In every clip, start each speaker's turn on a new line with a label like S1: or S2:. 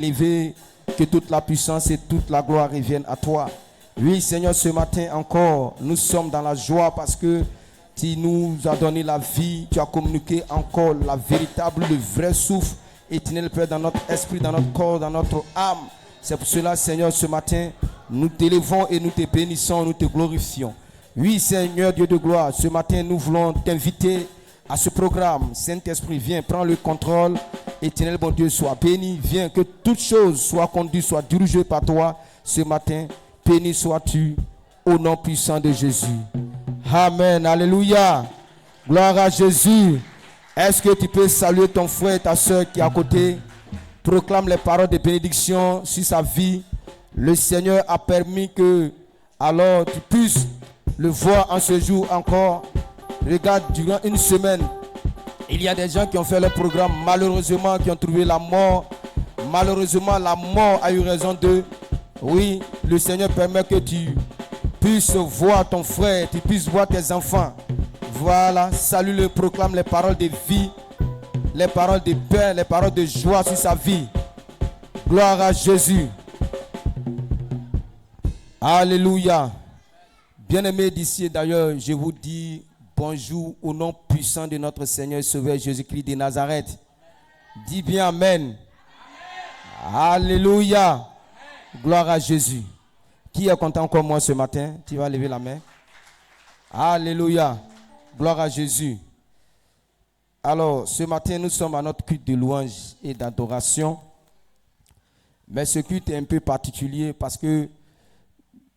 S1: élevé, que toute la puissance et toute la gloire reviennent à toi. Oui, Seigneur, ce matin encore, nous sommes dans la joie parce que tu nous as donné la vie, tu as communiqué encore la véritable, le vrai souffle éternel, Père, dans notre esprit, dans notre corps, dans notre âme. C'est pour cela, Seigneur, ce matin, nous t'élevons et nous te bénissons, nous te glorifions. Oui, Seigneur, Dieu de gloire, ce matin, nous voulons t'inviter à ce programme. Saint-Esprit, viens, prends le contrôle. Éternel, bon Dieu, sois béni. Viens, que toute chose soit conduite, soit dirigée par toi ce matin. Béni sois-tu au nom puissant de Jésus. Amen. Alléluia. Gloire à Jésus. Est-ce que tu peux saluer ton frère et ta soeur qui est à côté? Proclame les paroles de bénédiction sur sa vie. Le Seigneur a permis que, alors, tu puisses le voir en ce jour encore. Regarde, durant une semaine, il y a des gens qui ont fait le programme, malheureusement, qui ont trouvé la mort. Malheureusement, la mort a eu raison d'eux. Oui, le Seigneur permet que tu puisses voir ton frère, tu puisses voir tes enfants. Voilà, salue-le, proclame les paroles de vie, les paroles de paix, les paroles de joie sur sa vie. Gloire à Jésus. Alléluia. Bien-aimés d'ici et d'ailleurs, je vous dis bonjour au nom puissant de notre Seigneur et Sauveur Jésus-Christ de Nazareth. Dis bien Amen. Alléluia. Gloire à Jésus. Qui est content comme moi ce matin? Tu vas lever la main. Alléluia. Gloire à Jésus. Alors, ce matin, nous sommes à notre culte de louange et d'adoration. Mais ce culte est un peu particulier parce que,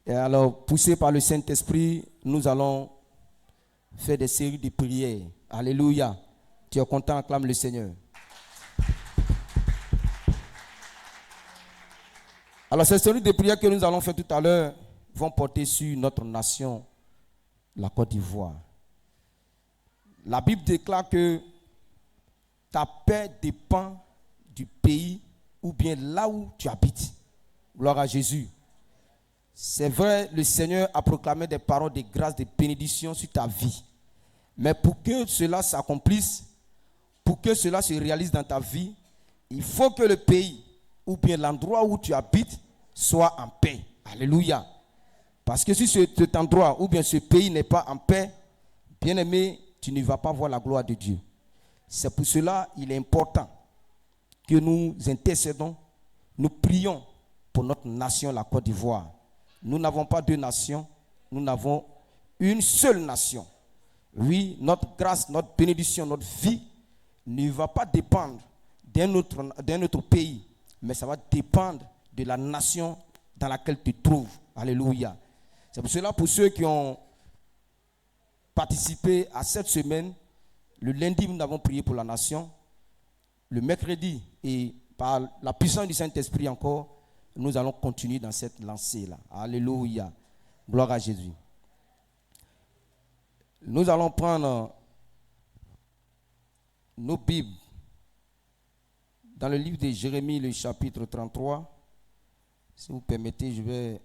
S1: alors, poussé par le Saint-Esprit, nous allons faire des séries de prières. Alléluia. Tu es content, acclame le Seigneur. Alors, ces séries de prières que nous allons faire tout à l'heure vont porter sur notre nation, la Côte d'Ivoire. La Bible déclare que ta paix dépend du pays ou bien là où tu habites. Gloire à Jésus. C'est vrai, le Seigneur a proclamé des paroles de grâce, de bénédiction sur ta vie. Mais pour que cela s'accomplisse, pour que cela se réalise dans ta vie, il faut que le pays ou bien l'endroit où tu habites soit en paix. Alléluia. Parce que si cet endroit ou bien ce pays n'est pas en paix, bien aimé, tu ne vas pas voir la gloire de Dieu. C'est pour cela qu'il est important que nous intercédons, nous prions pour notre nation, la Côte d'Ivoire. Nous n'avons pas deux nations, nous n'avons une seule nation. Oui, notre grâce, notre bénédiction, notre vie ne va pas dépendre d'un autre pays, mais ça va dépendre de la nation dans laquelle tu te trouves. Alléluia. C'est pour cela, pour ceux qui ont participé à cette semaine, le lundi, nous avons prié pour la nation. Le mercredi, et par la puissance du Saint-Esprit encore, nous allons continuer dans cette lancée-là. Alléluia. Gloire à Jésus. Nous allons prendre nos Bibles dans le livre de Jérémie, le chapitre 33. Si vous permettez, je vais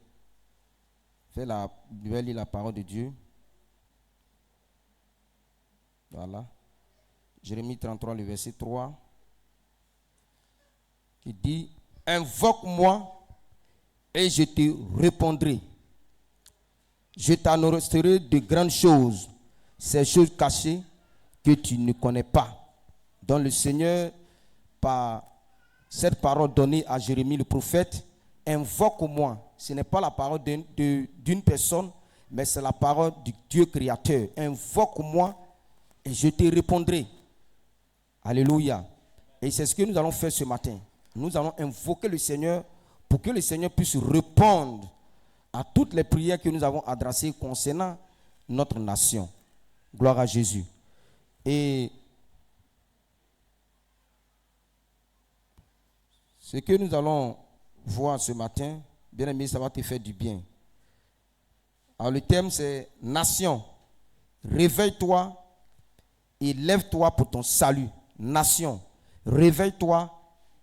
S1: lire la parole de Dieu. Voilà. Jérémie 33, le verset 3. Qui dit: invoque-moi et je te répondrai. Je t'annoncerai de grandes choses, ces choses cachées que tu ne connais pas. Donc le Seigneur, par cette parole donnée à Jérémie le prophète, invoque-moi. Ce n'est pas la parole d'une personne, mais c'est la parole du Dieu créateur. Invoque-moi et je te répondrai. Alléluia. Et c'est ce que nous allons faire ce matin. Nous allons invoquer le Seigneur pour que le Seigneur puisse répondre à toutes les prières que nous avons adressées concernant notre nation. Gloire à Jésus. Et ce que nous allons voir ce matin, bien aimé, ça va te faire du bien. Alors le thème c'est nation. Réveille-toi et lève-toi pour ton salut. Nation. Réveille-toi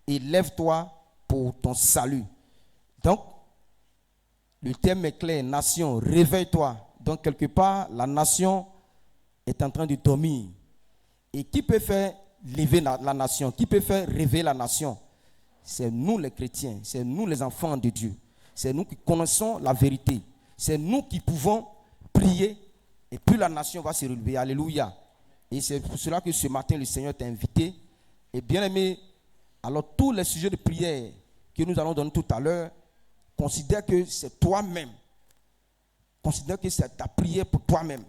S1: et lève-toi pour ton salut. Donc, le thème est clair, nation, réveille-toi. Donc, quelque part, la nation est en train de dormir. Et qui peut faire lever la nation? Qui peut faire réveiller la nation? c'est nous les chrétiens, c'est nous les enfants de Dieu. C'est nous qui connaissons la vérité. C'est nous qui pouvons prier et puis la nation va se relever. Alléluia. Et c'est pour cela que ce matin, le Seigneur t'a invité. Et bien aimé, alors tous les sujets de prière que nous allons donner tout à l'heure, considère que c'est toi-même. Considère que c'est ta prière pour toi-même.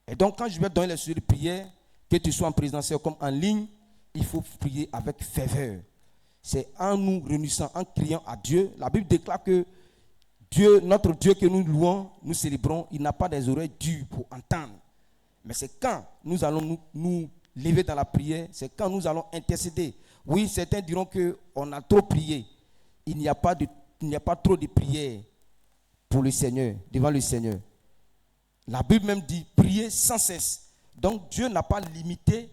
S1: Et donc quand je vais donner les sujets de prière, que tu sois en présentiel comme en ligne, il faut prier avec ferveur. C'est en nous réunissant, en criant à Dieu. La Bible déclare que Dieu, notre Dieu que nous louons, nous célébrons, il n'a pas des oreilles dures pour entendre. Mais c'est quand nous allons nous lever dans la prière, c'est quand nous allons intercéder. Oui, certains diront qu'on a trop prié. Il n'y a pas trop de prière pour le Seigneur, devant le Seigneur. La Bible même dit prier sans cesse. Donc Dieu n'a pas limité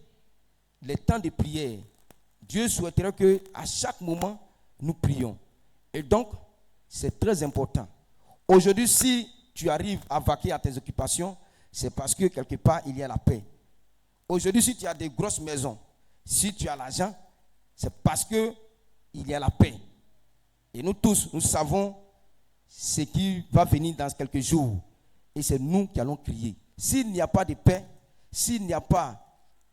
S1: les temps de prière. Dieu souhaiterait qu'à chaque moment, nous prions. Et donc, c'est très important. Aujourd'hui, si tu arrives à vaquer à tes occupations, c'est parce que quelque part, il y a la paix. Aujourd'hui, si tu as des grosses maisons, si tu as l'argent, c'est parce qu'il y a la paix. Et nous tous, nous savons ce qui va venir dans quelques jours. Et c'est nous qui allons crier. S'il n'y a pas de paix, s'il n'y a pas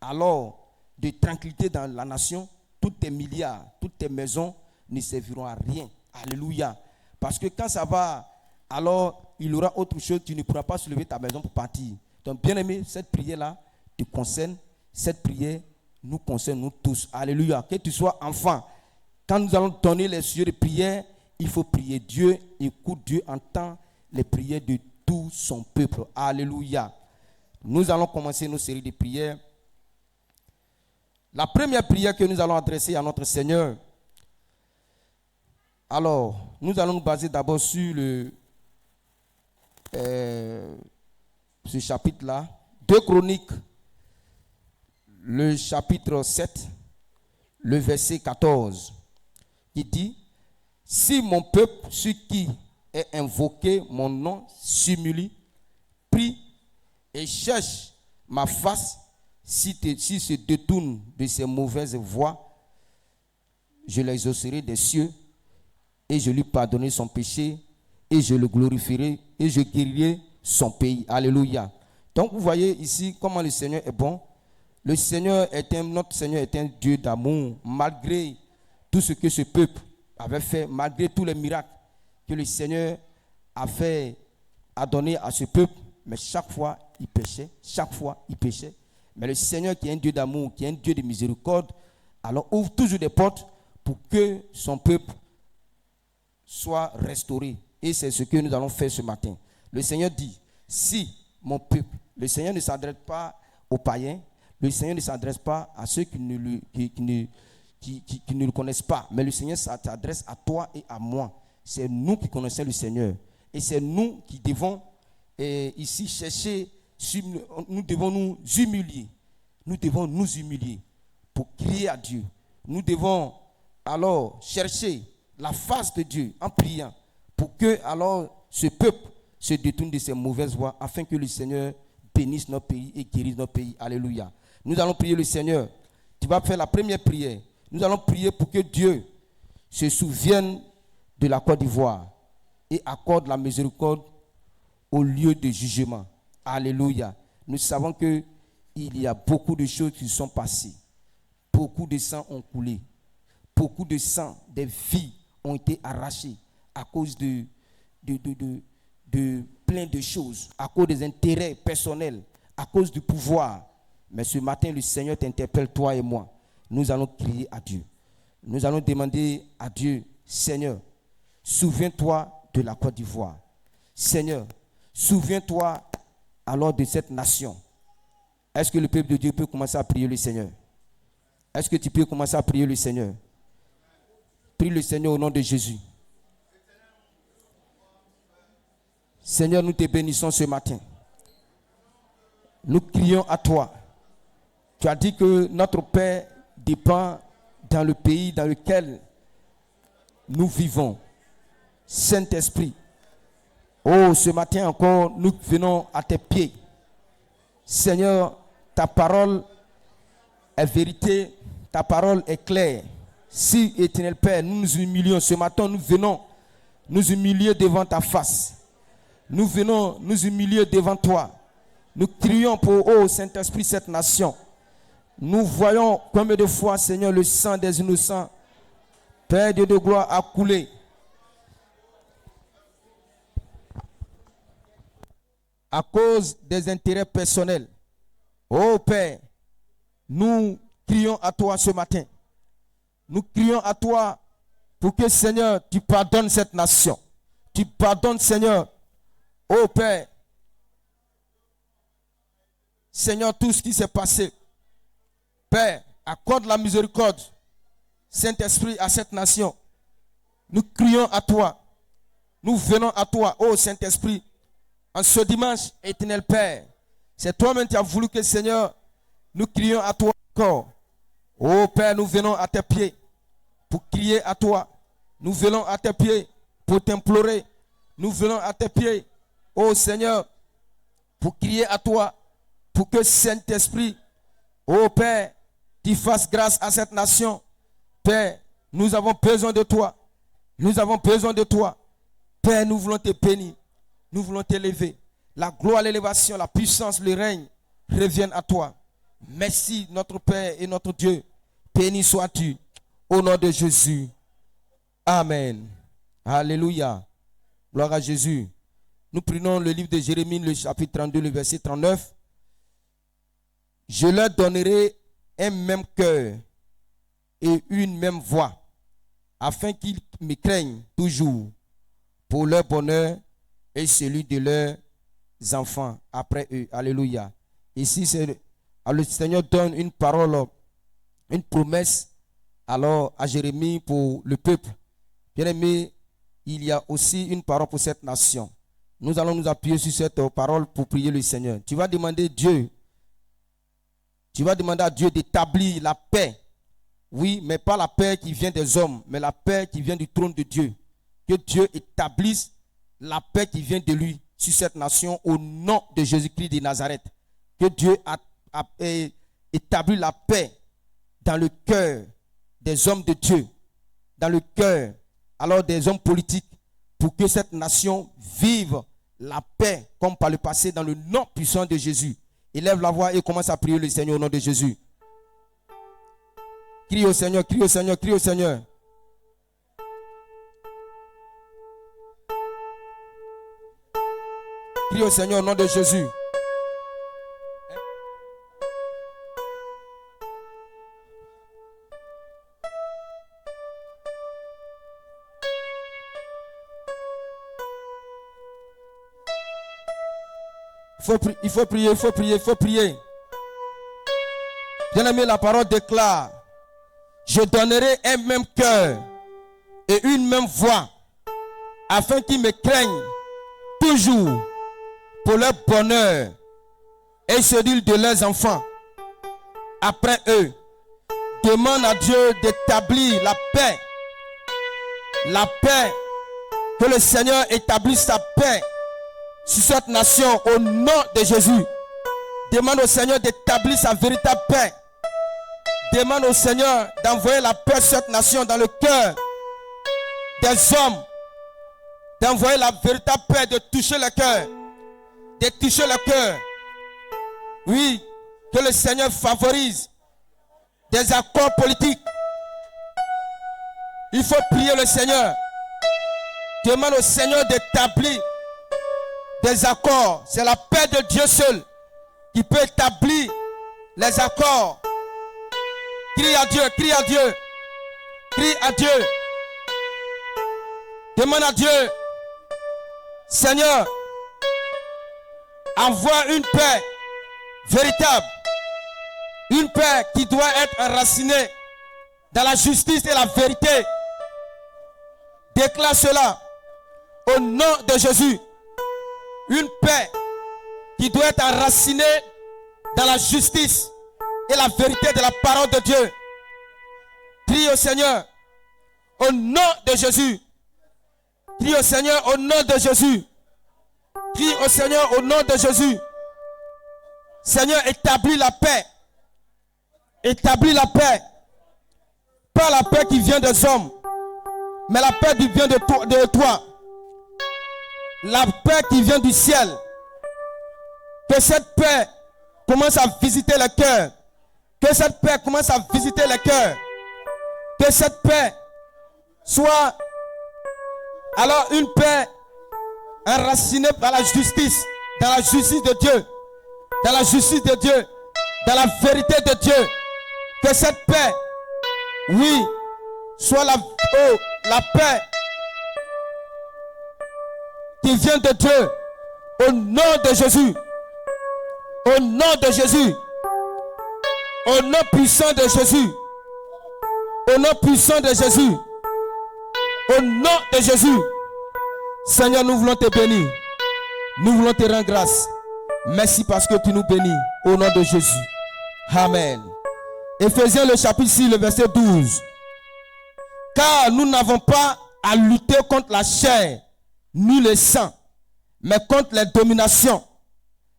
S1: alors de tranquillité dans la nation, tous tes milliards, toutes tes maisons ne serviront à rien. Alléluia. Parce que quand ça va, alors il y aura autre chose, tu ne pourras pas soulever ta maison pour partir. Donc bien aimé, cette prière-là te concerne. Cette prière nous concerne nous tous. Alléluia. Que tu sois enfant, quand nous allons donner les sujets de prière, il faut prier. Dieu écoute, Dieu entend les prières de tout son peuple. Alléluia. Nous allons commencer nos séries de prières. La première prière que nous allons adresser à notre Seigneur. Alors, nous allons nous baser d'abord sur ce chapitre-là. 2 Chroniques, le chapitre 7, le verset 14. Il dit, si mon peuple, ceux qui est invoqué mon nom, s'humilie, prie et cherche ma face, si se détourne de ses mauvaises voies, je l'exaucerai des cieux et je lui pardonnerai son péché et je le glorifierai et je guérirai son pays. Alléluia. Donc vous voyez ici comment le Seigneur est bon. Notre Seigneur est un Dieu d'amour, malgré tout ce que ce peuple avait fait, malgré tous les miracles que le Seigneur a donné à ce peuple. Mais chaque fois, il péchait. Mais le Seigneur, qui est un Dieu d'amour, qui est un Dieu de miséricorde, alors ouvre toujours des portes pour que son peuple soit restauré. Et c'est ce que nous allons faire ce matin. Le Seigneur dit, si mon peuple, le Seigneur ne s'adresse pas aux païens, le Seigneur ne s'adresse pas à ceux qui ne le connaissent pas, mais le Seigneur s'adresse à toi et à moi. C'est nous qui connaissons le Seigneur. Et c'est nous qui devons ici chercher, nous devons nous humilier. Nous devons nous humilier pour crier à Dieu. Nous devons alors chercher la face de Dieu en priant pour que alors ce peuple se détourne de ses mauvaises voies afin que le Seigneur bénisse notre pays et guérisse notre pays. Alléluia. Nous allons prier le Seigneur. Tu vas faire la première prière. Nous allons prier pour que Dieu se souvienne de la Côte d'Ivoire et accorde la miséricorde au lieu de jugement. Alléluia. Nous savons qu'il y a beaucoup de choses qui sont passées. Beaucoup de sang ont coulé. Beaucoup de sang, des vies ont été arrachées à cause de plein de choses, à cause des intérêts personnels, à cause du pouvoir. Mais ce matin, le Seigneur t'interpelle, toi et moi. Nous allons crier à Dieu. Nous allons demander à Dieu, Seigneur, souviens-toi de la Côte d'Ivoire. Seigneur, souviens-toi alors de cette nation. Est-ce que le peuple de Dieu peut commencer à prier le Seigneur? Est-ce que tu peux commencer à prier le Seigneur? Prie le Seigneur au nom de Jésus. Seigneur, nous te bénissons ce matin. Nous crions à toi. Tu as dit que notre paix dépend dans le pays dans lequel nous vivons. Saint-Esprit, oh, ce matin encore, nous venons à tes pieds. Seigneur, ta parole est vérité, ta parole est claire. Si, éternel Père, nous nous humilions ce matin, nous venons nous humilier devant ta face. Nous venons nous humilier devant toi. Nous crions pour, ô Saint-Esprit, cette nation. Nous voyons combien de fois, Seigneur, le sang des innocents, Père Dieu de gloire, a coulé. À cause des intérêts personnels. Ô Père, nous crions à toi ce matin. Nous crions à toi pour que, Seigneur, tu pardonnes cette nation. Tu pardonnes, Seigneur, ô Père, Seigneur, tout ce qui s'est passé. Père, accorde la miséricorde, Saint-Esprit, à cette nation. Nous crions à toi. Nous venons à toi, ô Saint-Esprit, en ce dimanche, éternel Père. C'est toi-même qui as voulu que, Seigneur, nous crions à toi encore. Ô Père, nous venons à tes pieds pour crier à toi. Nous venons à tes pieds pour t'implorer. Nous venons à tes pieds, ô Seigneur, pour crier à toi, pour que Saint-Esprit, ô Père, tu fasses grâce à cette nation. Père, nous avons besoin de toi. Nous avons besoin de toi. Père, nous voulons te bénir. Nous voulons t'élever. La gloire, l'élévation, la puissance, le règne reviennent à toi. Merci, notre Père et notre Dieu. Béni sois-tu. Au nom de Jésus. Amen. Alléluia. Gloire à Jésus. Nous prenons le livre de Jérémie, le chapitre 32, le verset 39. Je leur donnerai un même cœur et une même voix, afin qu'ils me craignent toujours pour leur bonheur et celui de leurs enfants après eux. Alléluia. Ici, le Seigneur donne une parole, une promesse alors à Jérémie pour le peuple. Bien-aimé, il y a aussi une parole pour cette nation. Nous allons nous appuyer sur cette parole pour prier le Seigneur. Tu vas demander à Dieu d'établir la paix. Oui, mais pas la paix qui vient des hommes, mais la paix qui vient du trône de Dieu. Que Dieu établisse la paix qui vient de lui sur cette nation au nom de Jésus-Christ de Nazareth. Que Dieu a établi la paix dans le cœur des hommes de Dieu, dans le cœur alors des hommes politiques, pour que cette nation vive la paix comme par le passé dans le nom puissant de Jésus. Élève la voix et commence à prier le Seigneur au nom de Jésus. Crie au Seigneur, crie au Seigneur, crie au Seigneur. Crie au Seigneur au nom de Jésus. Il faut prier, il faut prier, il faut prier. Bien-aimé, la parole déclare: je donnerai un même cœur et une même voix, afin qu'ils me craignent toujours pour leur bonheur et celui de leurs enfants après eux. Demande à Dieu d'établir la paix. La paix, que le Seigneur établisse sa paix sur cette nation au nom de Jésus. Demande au Seigneur d'établir sa véritable paix. Demande au Seigneur d'envoyer la paix sur cette nation dans le cœur des hommes. D'envoyer la véritable paix, de toucher le cœur. De toucher le cœur. Oui, que le Seigneur favorise des accords politiques. Il faut prier le Seigneur. Demande au Seigneur d'établir des accords. C'est la paix de Dieu seul qui peut établir les accords. Crie à Dieu, crie à Dieu. Crie à Dieu. Demande à Dieu: Seigneur, envoie une paix véritable. Une paix qui doit être enracinée dans la justice et la vérité. Déclare cela au nom de Jésus. Une paix qui doit être enracinée dans la justice et la vérité de la parole de Dieu. Prie au Seigneur au nom de Jésus. Prie au Seigneur au nom de Jésus. Prie au Seigneur au nom de Jésus. Seigneur, établis la paix. Établis la paix. Pas la paix qui vient des hommes, mais la paix qui vient de toi. La paix qui vient du ciel. Que cette paix commence à visiter les cœurs. Que cette paix commence à visiter les cœurs. Que cette paix soit alors une paix enracinée par la justice, dans la justice de Dieu, dans la justice de Dieu, dans la vérité de Dieu. Que cette paix, oui, soit la paix qui vient de Dieu, au nom de Jésus, au nom de Jésus, au nom puissant de Jésus, au nom puissant de Jésus, au nom de Jésus. Seigneur, nous voulons te bénir, nous voulons te rendre grâce. Merci parce que tu nous bénis, au nom de Jésus. Amen. Éphésiens le chapitre 6, le verset 12. Car nous n'avons pas à lutter contre la chair, ni le sang, mais contre les dominations,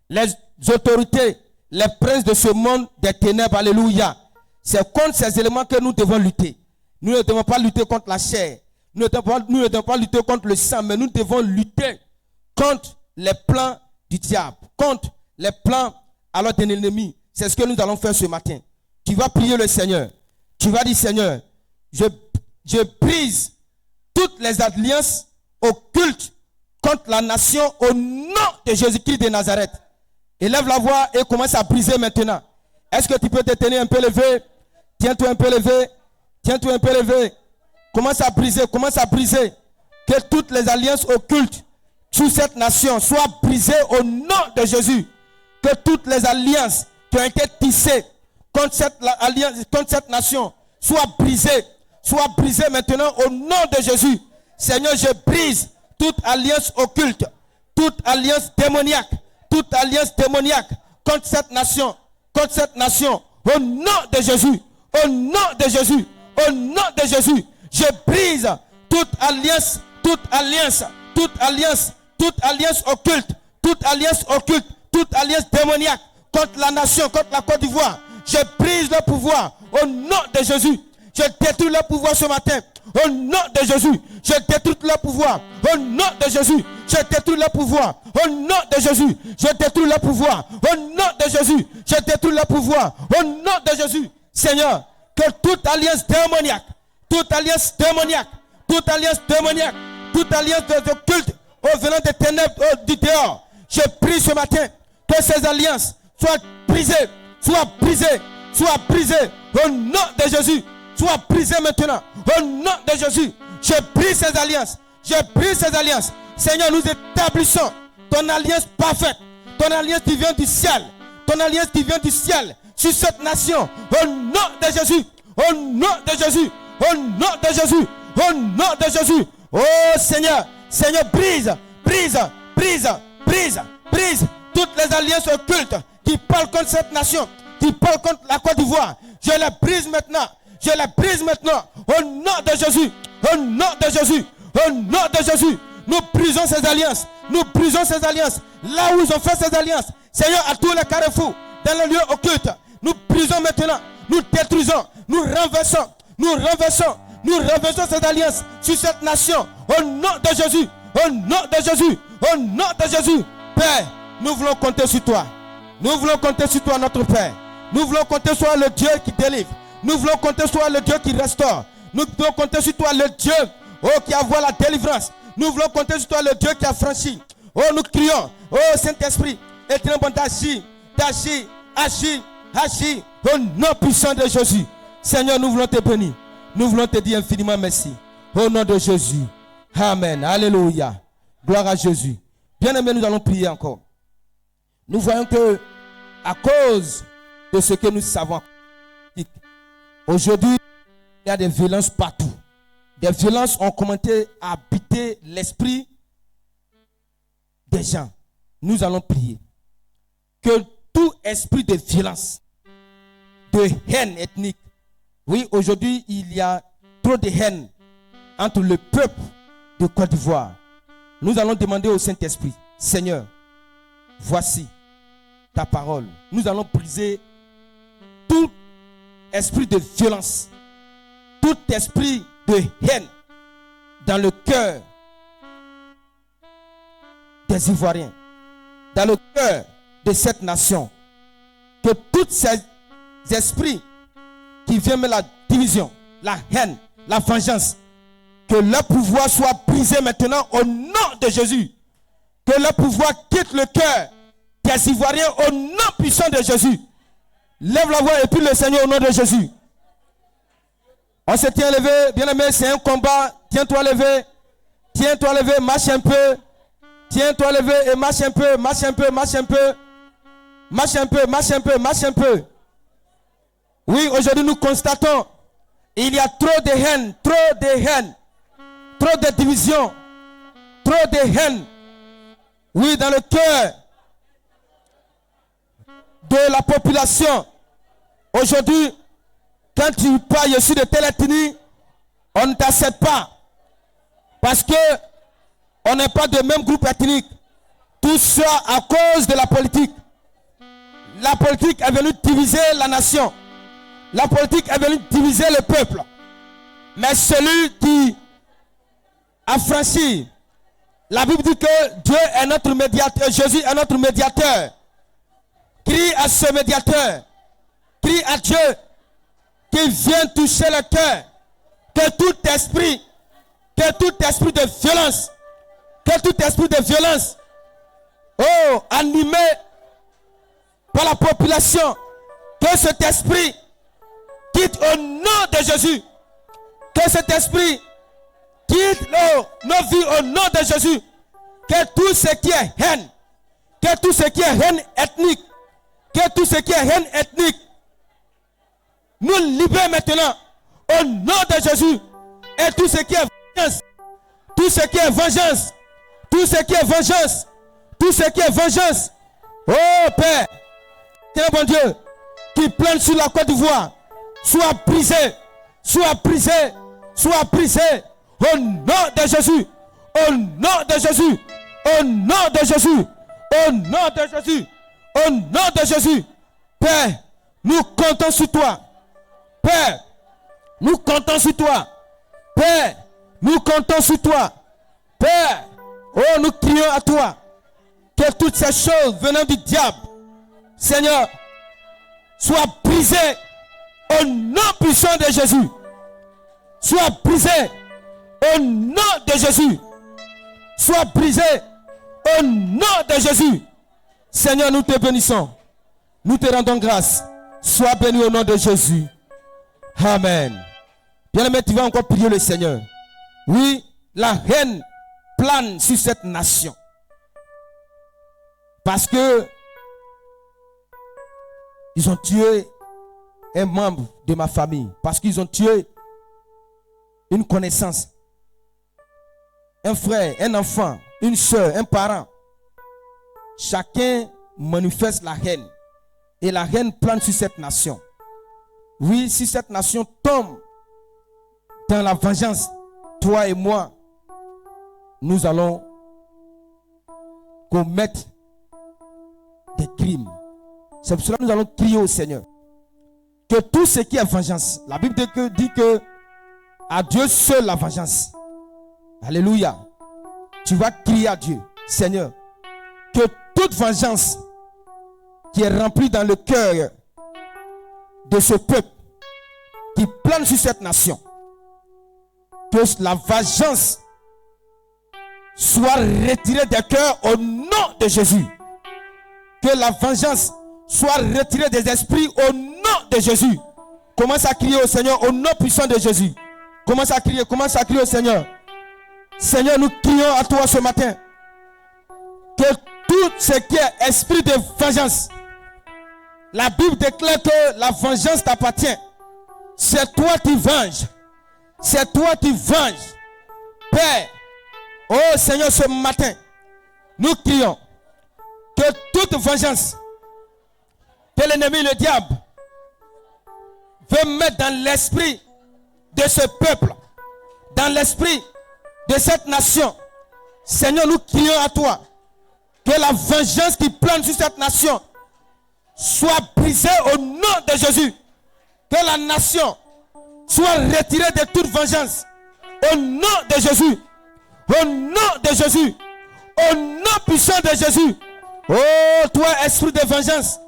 S1: les autorités, les princes de ce monde des ténèbres. Alléluia. C'est contre ces éléments que nous devons lutter. Nous ne devons pas lutter contre la chair. Nous ne devons pas lutter contre le sang, mais nous devons lutter contre les plans du diable, contre les plans alors de l'ennemi. C'est ce que nous allons faire ce matin. Tu vas prier le Seigneur. Tu vas dire, Seigneur, je brise toutes les alliances occultes contre la nation au nom de Jésus-Christ de Nazareth. Élève la voix et commence à briser maintenant. Est-ce que tu peux te tenir un peu levé? Tiens-toi un peu levé. Tiens-toi un peu levé. Commence à briser, commence à briser. Que toutes les alliances occultes sous cette nation soient brisées au nom de Jésus. Que toutes les alliances qui ont été tissées contre cette nation soient brisées maintenant au nom de Jésus. Seigneur, je brise toute alliance occulte, toute alliance démoniaque contre cette nation, au nom de Jésus, au nom de Jésus, au nom de Jésus. Je brise toute alliance occulte, toute alliance démoniaque contre la nation, contre la Côte d'Ivoire. Je brise le pouvoir au nom de Jésus. Je détruis le pouvoir ce matin. Au nom de Jésus, je détruis le pouvoir. Au nom de Jésus, je détruis le pouvoir. Au nom de Jésus, je détruis le pouvoir. Au nom de Jésus, je détruis le pouvoir. Au nom de Jésus, Seigneur, que toute alliance démoniaque, toute alliance de culte venant des ténèbres du dehors, je prie ce matin que ces alliances soient brisées, au nom de Jésus. Sois brisé maintenant. Au nom de Jésus, je brise ces alliances. Seigneur, nous établissons ton alliance parfaite. Ton alliance qui vient du ciel. Sur cette nation. Au nom de Jésus. Au nom de Jésus. Oh Seigneur. Brise toutes les alliances occultes qui parlent contre cette nation, qui parlent contre la Côte d'Ivoire. Je les brise maintenant. Au nom de Jésus. Nous brisons ces alliances. Là où ils ont fait ces alliances, Seigneur, à tous les carrefours, dans les lieux occultes, nous brisons maintenant. Nous détruisons. Nous renversons ces alliances sur cette nation. Au nom de Jésus. Père, nous voulons compter sur toi. Notre Père. Nous voulons compter sur le Dieu qui délivre. Nous voulons compter sur le Dieu qui restaure. Nous voulons compter sur toi, le Dieu qui a vu la délivrance. Nous voulons compter sur toi, le Dieu qui a franchi. Nous crions, Saint-Esprit, éternel bon d'agir, au nom puissant de Jésus. Seigneur, nous voulons te bénir. Nous voulons te dire infiniment merci. Au nom de Jésus. Amen. Alléluia. Gloire à Jésus. Bien-aimés, nous allons prier encore. Nous voyons que, à cause de ce que nous savons, aujourd'hui, il y a des violences partout. Des violences ont commencé à habiter l'esprit des gens. Nous allons prier que tout esprit de violence, de haine ethnique, oui, aujourd'hui, il y a trop de haine entre le peuple de Côte d'Ivoire. Nous allons demander au Saint-Esprit, Seigneur, voici ta parole. Nous allons briser tout esprit de violence tout esprit de haine dans le cœur des Ivoiriens, dans le cœur de cette nation, que tous ces esprits qui viennent mettre la division, la haine, la vengeance, que leur pouvoir soit brisé maintenant au nom de Jésus. Que leur pouvoir quitte le cœur des Ivoiriens au nom puissant de Jésus. Lève la voix et prie le Seigneur au nom de Jésus. On se tient levé, bien aimé, c'est un combat. Tiens-toi levé, marche un peu. Tiens-toi levé et marche un peu, marche un peu, marche un peu. Marche un peu, marche un peu, marche un peu. Oui, aujourd'hui nous constatons, il y a trop de haine, trop de division, trop de haine. Oui, dans le cœur de la population. Aujourd'hui, quand tu parles, je suis de telle ethnie, on ne t'accepte pas. Parce que on n'est pas de même groupe ethnique. Tout ça à cause de la politique. La politique est venue diviser la nation. La politique est venue diviser le peuple. Mais celui qui a franchi, la Bible dit que Dieu est notre médiateur, Jésus est notre médiateur. Crie à ce médiateur, crie à Dieu qui vient toucher le cœur. Que tout esprit de violence, animé par la population, que cet esprit quitte au nom de Jésus. Que cet esprit quitte nos vies au nom de Jésus. Que tout ce qui est haine, que tout ce qui est haine ethnique, nous libère maintenant au nom de Jésus. Et tout ce qui est vengeance, oh Père, tiens bon Dieu, qui plane sur la Côte d'Ivoire, soit brisé, au nom de Jésus, au nom de Jésus, au nom de Jésus, au nom de Jésus, au nom de Jésus. Père, nous comptons sur toi. Père, nous comptons sur toi. Père, nous comptons sur toi. Père, oh, nous crions à toi. Que toutes ces choses venant du diable, Seigneur, soient brisées au nom puissant de Jésus. Sois brisé au nom de Jésus. Sois brisé au nom de Jésus. Seigneur, nous te bénissons. Nous te rendons grâce. Sois béni au nom de Jésus. Amen. Bien-aimé, tu vas encore prier le Seigneur. Oui, la haine plane sur cette nation. Parce que ils ont tué un membre de ma famille. Parce qu'ils ont tué une connaissance, un frère, un enfant, une soeur, un parent. Chacun manifeste la haine. Et la haine plane sur cette nation. Oui, si cette nation tombe dans la vengeance, toi et moi, nous allons commettre des crimes. C'est pour cela que nous allons crier au Seigneur. Que tout ce qui est vengeance, la Bible dit que à Dieu seul la vengeance. Alléluia. Tu vas crier à Dieu, Seigneur, que toute vengeance qui est remplie dans le cœur de ce peuple qui plane sur cette nation, que la vengeance soit retirée des cœurs au nom de Jésus. Que la vengeance soit retirée des esprits au nom de Jésus. Commence à crier au Seigneur au nom puissant de Jésus. Commence à crier au Seigneur. Seigneur, nous crions à toi ce matin. Que tout ce qui est esprit de vengeance, la Bible déclare que la vengeance t'appartient. C'est toi qui venges. C'est toi qui venges. Père, oh Seigneur, ce matin, nous crions que toute vengeance que l'ennemi, le diable, veut mettre dans l'esprit de ce peuple, dans l'esprit de cette nation, Seigneur, nous crions à toi que la vengeance qui plane sur cette nation soit brisée au nom de Jésus. Que la nation soit retiré de toute vengeance. Au nom de Jésus. Au nom de Jésus. Au nom puissant de Jésus. Oh, toi, esprit de vengeance.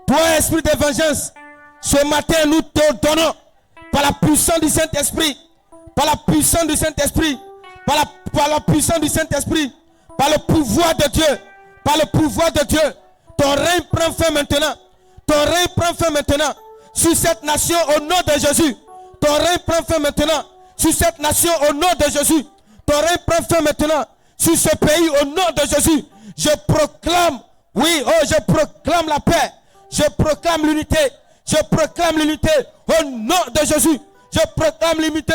S1: Toi, esprit de vengeance. Ce matin, nous te donnons, par la puissance du Saint-Esprit, par la puissance du Saint-Esprit, par la puissance du Saint-Esprit, par le pouvoir de Dieu, par le pouvoir de Dieu, ton règne prend fin maintenant. Ton règne prend fin maintenant sur cette nation au nom de Jésus. Ton règne prend fin maintenant sur cette nation au nom de Jésus. Ton règne prend fin maintenant sur ce pays au nom de Jésus. Je proclame, oui, oh, je proclame la paix. Je proclame l'unité. Je proclame l'unité au nom de Jésus. Je proclame l'unité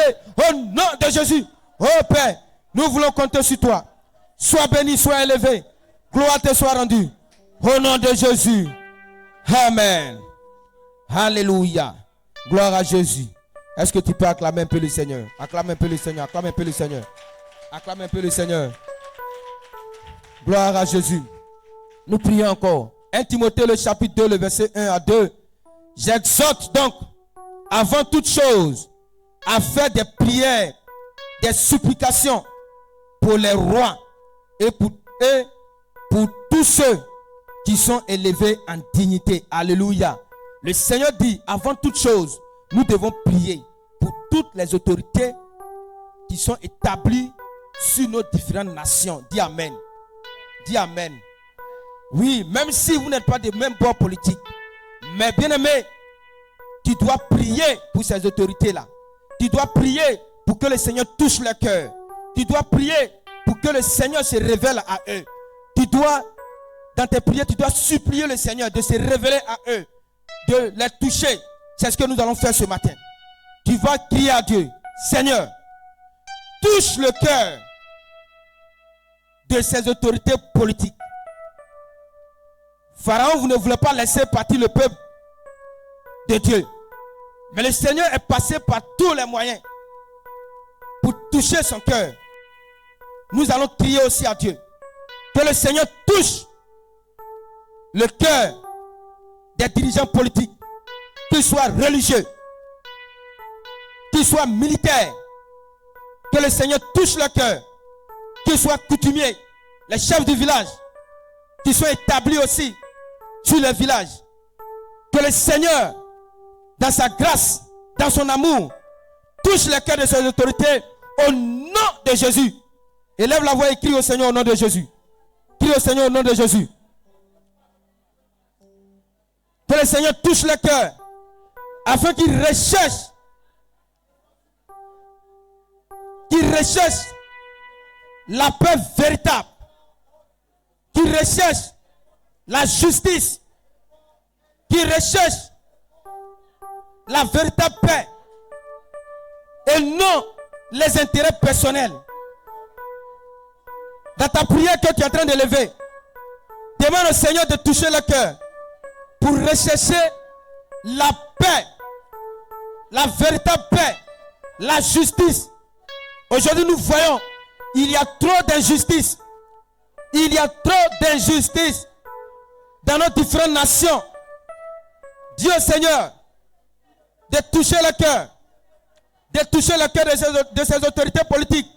S1: au nom de Jésus. Oh Père, nous voulons compter sur toi. Sois béni, sois élevé. Gloire te soit rendue. Au nom de Jésus. Amen. Alléluia. Gloire à Jésus. Est-ce que tu peux acclamer un peu le Seigneur? Acclame un peu le Seigneur. Acclame un peu le Seigneur. Acclame un peu le Seigneur. Gloire à Jésus. Nous prions encore. 1 Timothée le chapitre 2, le verset 1 à 2. J'exhorte donc, avant toute chose, à faire des prières, des supplications pour les rois et pour tous ceux qui sont élevés en dignité. Alléluia. Le Seigneur dit, avant toute chose, nous devons prier pour toutes les autorités qui sont établies sur nos différentes nations. Dis Amen. Dis Amen. Oui, même si vous n'êtes pas des mêmes bords politiques, mais bien aimé, tu dois prier pour ces autorités-là. Tu dois prier pour que le Seigneur touche leur cœur. Tu dois prier pour que le Seigneur se révèle à eux. Tu dois, dans tes prières, tu dois supplier le Seigneur de se révéler à eux, de les toucher. C'est ce que nous allons faire ce matin. Tu vas crier à Dieu, Seigneur, touche le cœur de ces autorités politiques. Pharaon, vous ne voulez pas laisser partir le peuple de Dieu. Mais le Seigneur est passé par tous les moyens pour toucher son cœur. Nous allons crier aussi à Dieu. Que le Seigneur touche le cœur des dirigeants politiques, qu'ils soient religieux, qu'ils soient militaires. Que le Seigneur touche le cœur, qu'ils soient coutumiers, les chefs du village, qui sont établis aussi sur le village. Que le Seigneur, dans sa grâce, dans son amour, touche le cœur de ses autorités au nom de Jésus. Élève la voix et crie au Seigneur au nom de Jésus. Crie au Seigneur au nom de Jésus. Que le Seigneur touche le cœur afin qu'il recherche la paix véritable, qu'il recherche la justice, qu'il recherche la véritable paix et non les intérêts personnels. Dans ta prière que tu es en train d'élever, demande au Seigneur de toucher le cœur pour rechercher la paix, la véritable paix, la justice. Aujourd'hui nous voyons, il y a trop d'injustice. Il y a trop d'injustice dans nos différentes nations. Dieu Seigneur, de toucher le cœur, de ces autorités politiques.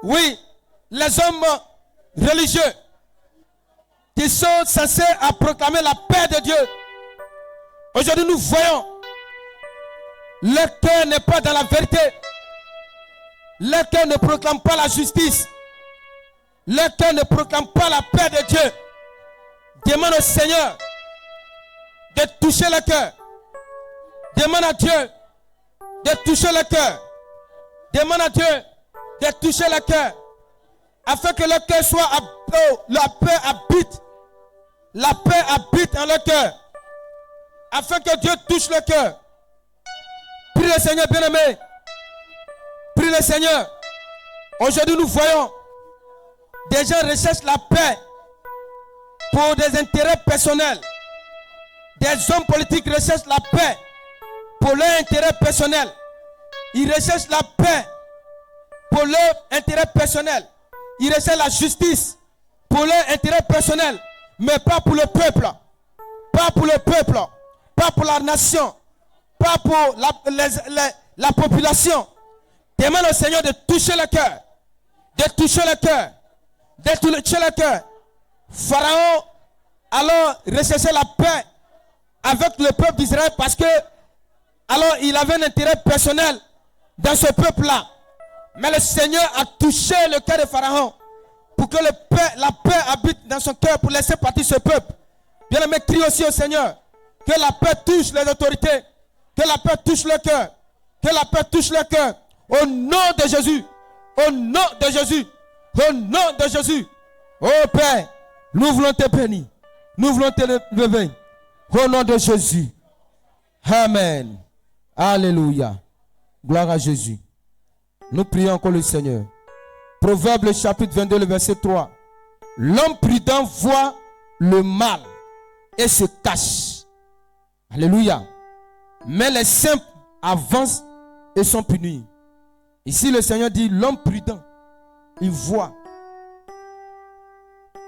S1: Oui, les hommes religieux qui sont censés à proclamer la paix de Dieu. Aujourd'hui nous voyons, leur cœur n'est pas dans la vérité. Leur cœur ne proclame pas la justice. Leur cœur ne proclame pas la paix de Dieu. Demande au Seigneur de toucher le cœur. Demande à Dieu de toucher le cœur. Demande à Dieu de toucher le cœur. Afin que le cœur soit la paix habite. La paix habite en le cœur. Afin que Dieu touche le cœur. Prie le Seigneur bien-aimé. Prie le Seigneur. Aujourd'hui nous voyons des gens recherchent la paix pour des intérêts personnels. Des hommes politiques recherchent la paix pour leur intérêt personnel. Ils recherchent la paix pour leur intérêt personnel. Ils recherchent la justice pour leur intérêt personnel, mais pas pour le peuple. Pas pour le peuple. Pas pour la nation. pas pour la population. Demande au Seigneur de toucher le cœur. De toucher le cœur. De toucher le cœur. Pharaon, alors, recherchait la paix avec le peuple d'Israël parce que, alors, il avait un intérêt personnel dans ce peuple-là. Mais le Seigneur a touché le cœur de Pharaon pour que la paix habite dans son cœur pour laisser partir ce peuple. Bien-aimé, crie aussi au Seigneur que la paix touche les autorités, que la paix touche le cœur, que la paix touche le cœur. Au nom de Jésus, au nom de Jésus, au nom de Jésus. Oh Père, nous voulons te bénir, nous voulons te lever. Au nom de Jésus. Amen. Alléluia. Gloire à Jésus. Nous prions encore le Seigneur. Proverbe le chapitre 22, le verset 3. L'homme prudent voit le mal et se cache. Alléluia. Mais les simples avancent et sont punis. Ici le Seigneur dit, l'homme prudent, il voit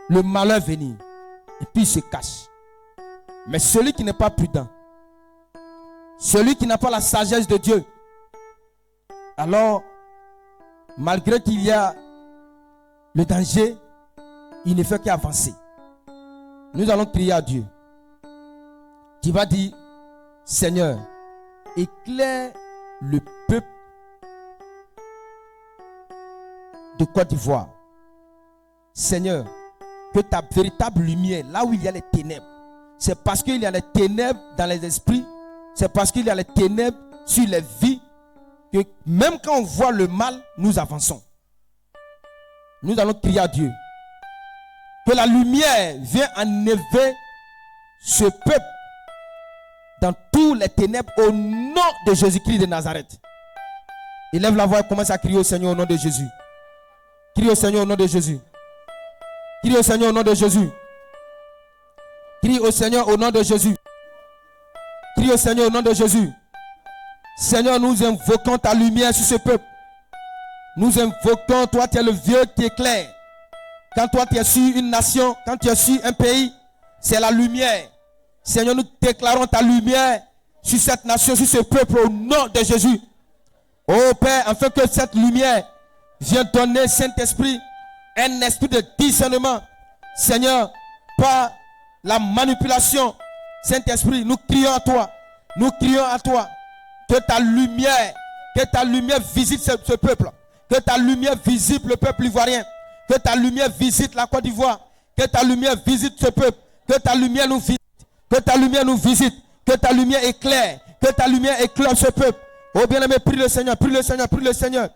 S1: le malheur venir et puis il se cache. Mais celui qui n'est pas prudent, celui qui n'a pas la sagesse de Dieu, alors malgré qu'il y a le danger, il ne fait qu'avancer. Nous allons prier à Dieu. Tu vas dire, Seigneur, éclaire le peuple de Côte d'Ivoire. Seigneur, que ta véritable lumière, là où il y a les ténèbres, c'est parce qu'il y a les ténèbres dans les esprits, c'est parce qu'il y a les ténèbres sur les vies, que même quand on voit le mal, nous avançons. Nous allons crier à Dieu. Que la lumière vienne enlever ce peuple dans tous les ténèbres au nom de Jésus-Christ de Nazareth. Élève la voix et commence à crier au Seigneur au nom de Jésus. Crie au Seigneur au nom de Jésus. Crie au Seigneur au nom de Jésus. Crie au Seigneur au nom de Jésus. Crie au Seigneur au nom de Jésus. Seigneur, nous invoquons ta lumière sur ce peuple. Nous invoquons, toi tu es le Dieu qui éclaire. Quand toi tu es sur une nation, quand tu es sur un pays, c'est la lumière. Seigneur, nous déclarons ta lumière sur cette nation, sur ce peuple au nom de Jésus. Oh Père, afin que cette lumière vienne donner, Saint-Esprit, un esprit de discernement. Seigneur, par la manipulation, Saint-Esprit, nous crions à toi. Nous crions à toi. Que ta lumière visite ce peuple. Que ta lumière visite le peuple ivoirien. Que ta lumière visite la Côte d'Ivoire. Que ta lumière visite ce peuple. Que ta lumière nous visite. Que ta lumière nous visite. Que ta lumière éclaire. Que ta lumière éclaire ce peuple. Oh bien-aimé, prie le Seigneur, prie le Seigneur, prie le Seigneur.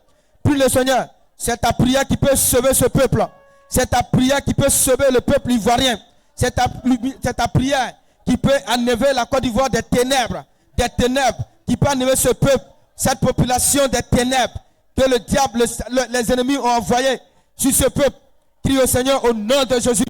S1: Prie le Seigneur. C'est ta prière qui peut sauver ce peuple. C'est ta prière qui peut sauver le peuple ivoirien. C'est ta prière qui peut enlever la Côte d'Ivoire des ténèbres. Des ténèbres. Qui peut enlever ce peuple, cette population des ténèbres que le diable, les ennemis ont envoyé sur ce peuple. Crie au Seigneur au nom de Jésus.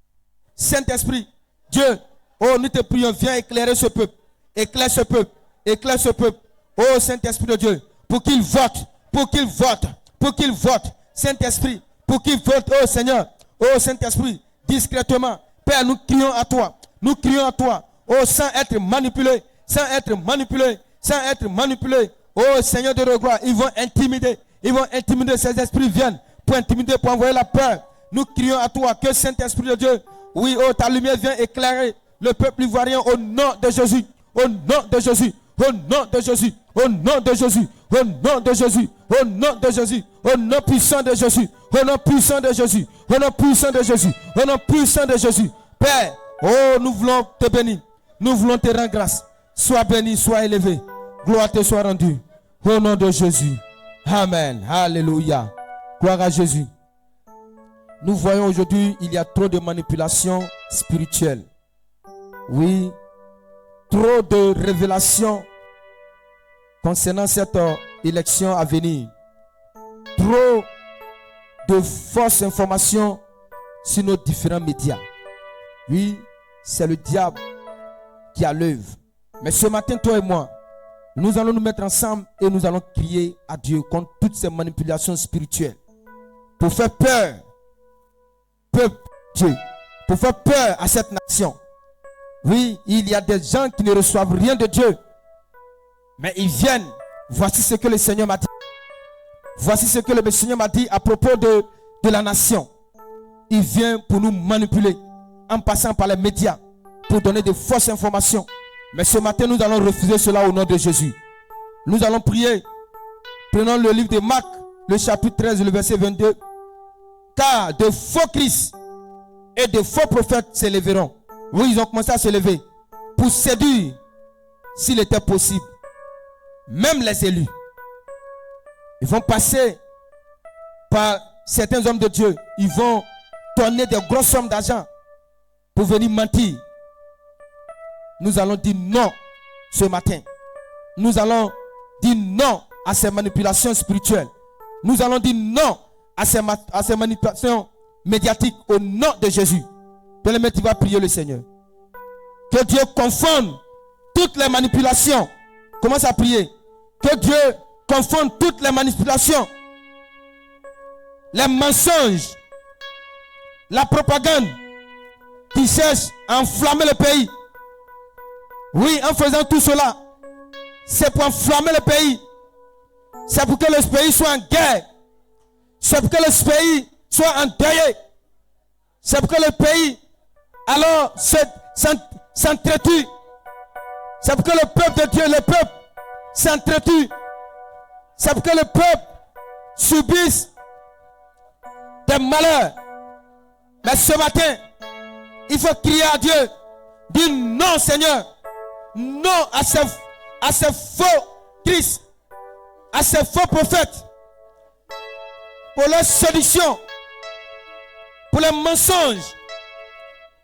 S1: Saint-Esprit, Dieu, oh nous te prions, viens éclairer ce peuple. Éclaire ce peuple. Éclaire ce peuple. Oh Saint-Esprit de Dieu, pour qu'il vote, pour qu'il vote, pour qu'il vote. Saint-Esprit, pour qu'il vote, oh Seigneur, oh Saint-Esprit, discrètement. Père, nous crions à toi. Nous crions à toi. Oh, sans être manipulé, sans être manipulé. Sans être manipulés. Oh Seigneur de gloire, ils vont intimider. Ils vont intimider. Ces esprits viennent pour intimider, pour envoyer la peur. Nous crions à toi que Saint-Esprit de Dieu, oui, oh ta lumière vient éclairer le peuple ivoirien au nom de Jésus. Au nom de Jésus. Au nom de Jésus. Au nom de Jésus. Au nom de Jésus. Au nom de Jésus. Au nom puissant de Jésus. Au nom puissant de Jésus. Au nom puissant de Jésus. Au nom puissant de Jésus. Père, oh nous voulons te bénir. Nous voulons te rendre grâce. Sois béni, sois élevé. Gloire te soit rendue. Au nom de Jésus. Amen. Alléluia. Gloire à Jésus. Nous voyons aujourd'hui, il y a trop de manipulations spirituelles. Oui. Trop de révélations concernant cette élection à venir. Trop de fausses informations sur nos différents médias. Oui, c'est le diable qui a l'œuvre. Mais ce matin, toi et moi, nous allons nous mettre ensemble et nous allons crier à Dieu contre toutes ces manipulations spirituelles. Pour faire peur, peuple Dieu, pour faire peur à cette nation. Oui, il y a des gens qui ne reçoivent rien de Dieu. Mais ils viennent. Voici ce que le Seigneur m'a dit. Voici ce que le Seigneur m'a dit à propos de la nation. Il vient pour nous manipuler en passant par les médias pour donner de fausses informations. Mais ce matin, nous allons refuser cela au nom de Jésus. Nous allons prier. Prenons le livre de Marc, le chapitre 13, le verset 22. Car de faux Christ et de faux prophètes s'élèveront. Oui, ils ont commencé à s'élever pour séduire, s'il était possible, même les élus. Ils vont passer par certains hommes de Dieu. Ils vont donner des grosses sommes d'argent pour venir mentir. Nous allons dire non ce matin. Nous allons dire non à ces manipulations spirituelles. Nous allons dire non à ces manipulations médiatiques au nom de Jésus. Bien-aimé, tu vas prier le Seigneur. Que Dieu confonde toutes les manipulations. Commence à prier. Que Dieu confonde toutes les manipulations, les mensonges, la propagande qui cherche à enflammer le pays. Oui, en faisant tout cela, c'est pour enflammer le pays. C'est pour que le pays soit en guerre. C'est pour que le pays soit endeuillé. C'est pour que le pays alors s'entretue. C'est pour que le peuple de Dieu, le peuple s'entretue. C'est pour que le peuple subisse des malheurs. Mais ce matin, il faut crier à Dieu. Dire non, Seigneur. Non à ces faux Christ, à ces faux prophètes, pour leur séduction, pour les mensonges,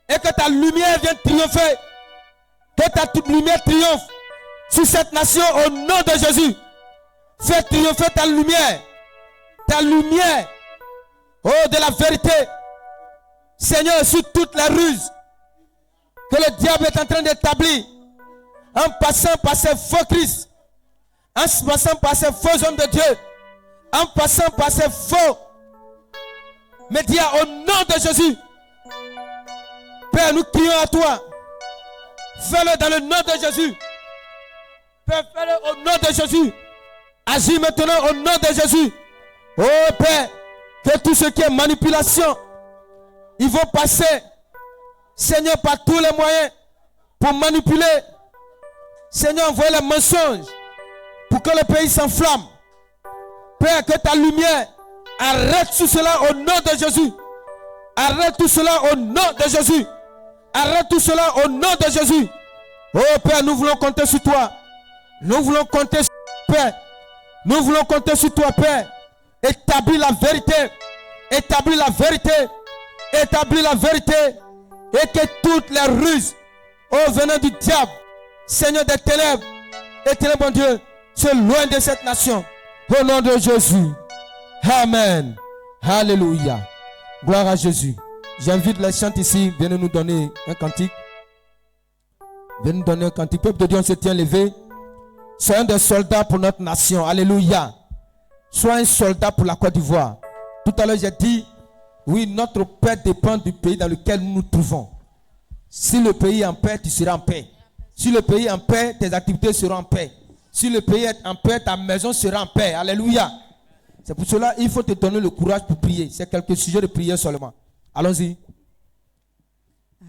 S1: et que ta lumière vienne triompher, que ta lumière triomphe sur cette nation au nom de Jésus. Fais triompher ta lumière, oh, de la vérité, Seigneur, sur toutes les ruses que le diable est en train d'établir, en passant par ces faux Christ, en passant par ces faux hommes de Dieu, en passant par ces faux médias au nom de Jésus. Père, nous crions à toi. Fais-le dans le nom de Jésus. Père, fais-le au nom de Jésus. Agis maintenant au nom de Jésus. Oh Père, que tout ce qui est manipulation, ils vont passer, Seigneur, par tous les moyens pour manipuler. Seigneur, envoie les mensonges pour que le pays s'enflamme. Père, que ta lumière arrête tout cela au nom de Jésus. Arrête tout cela au nom de Jésus. Arrête tout cela au nom de Jésus. Oh Père, nous voulons compter sur toi. Nous voulons compter sur toi, Père. Nous voulons compter sur toi, Père. Établis la vérité. Établis la vérité. Établis la vérité. Et que toutes les ruses, oh, venant du diable, Seigneur des ténèbres, éternel bon Dieu, c'est loin de cette nation. Au nom de Jésus. Amen. Alléluia. Gloire à Jésus. J'invite les chants ici. Venez nous donner un cantique. Venez nous donner un cantique. Peuple de Dieu, on se tient levé. Soyons des soldats pour notre nation. Alléluia. Sois un soldat pour la Côte d'Ivoire. Tout à l'heure, j'ai dit, oui, notre paix dépend du pays dans lequel nous nous trouvons. Si le pays est en paix, tu seras en paix. Si le pays est en paix, tes activités seront en paix. Si le pays est en paix, ta maison sera en paix. Alléluia. C'est pour cela qu'il faut te donner le courage pour prier. C'est quelques sujets de prière seulement. Allons-y.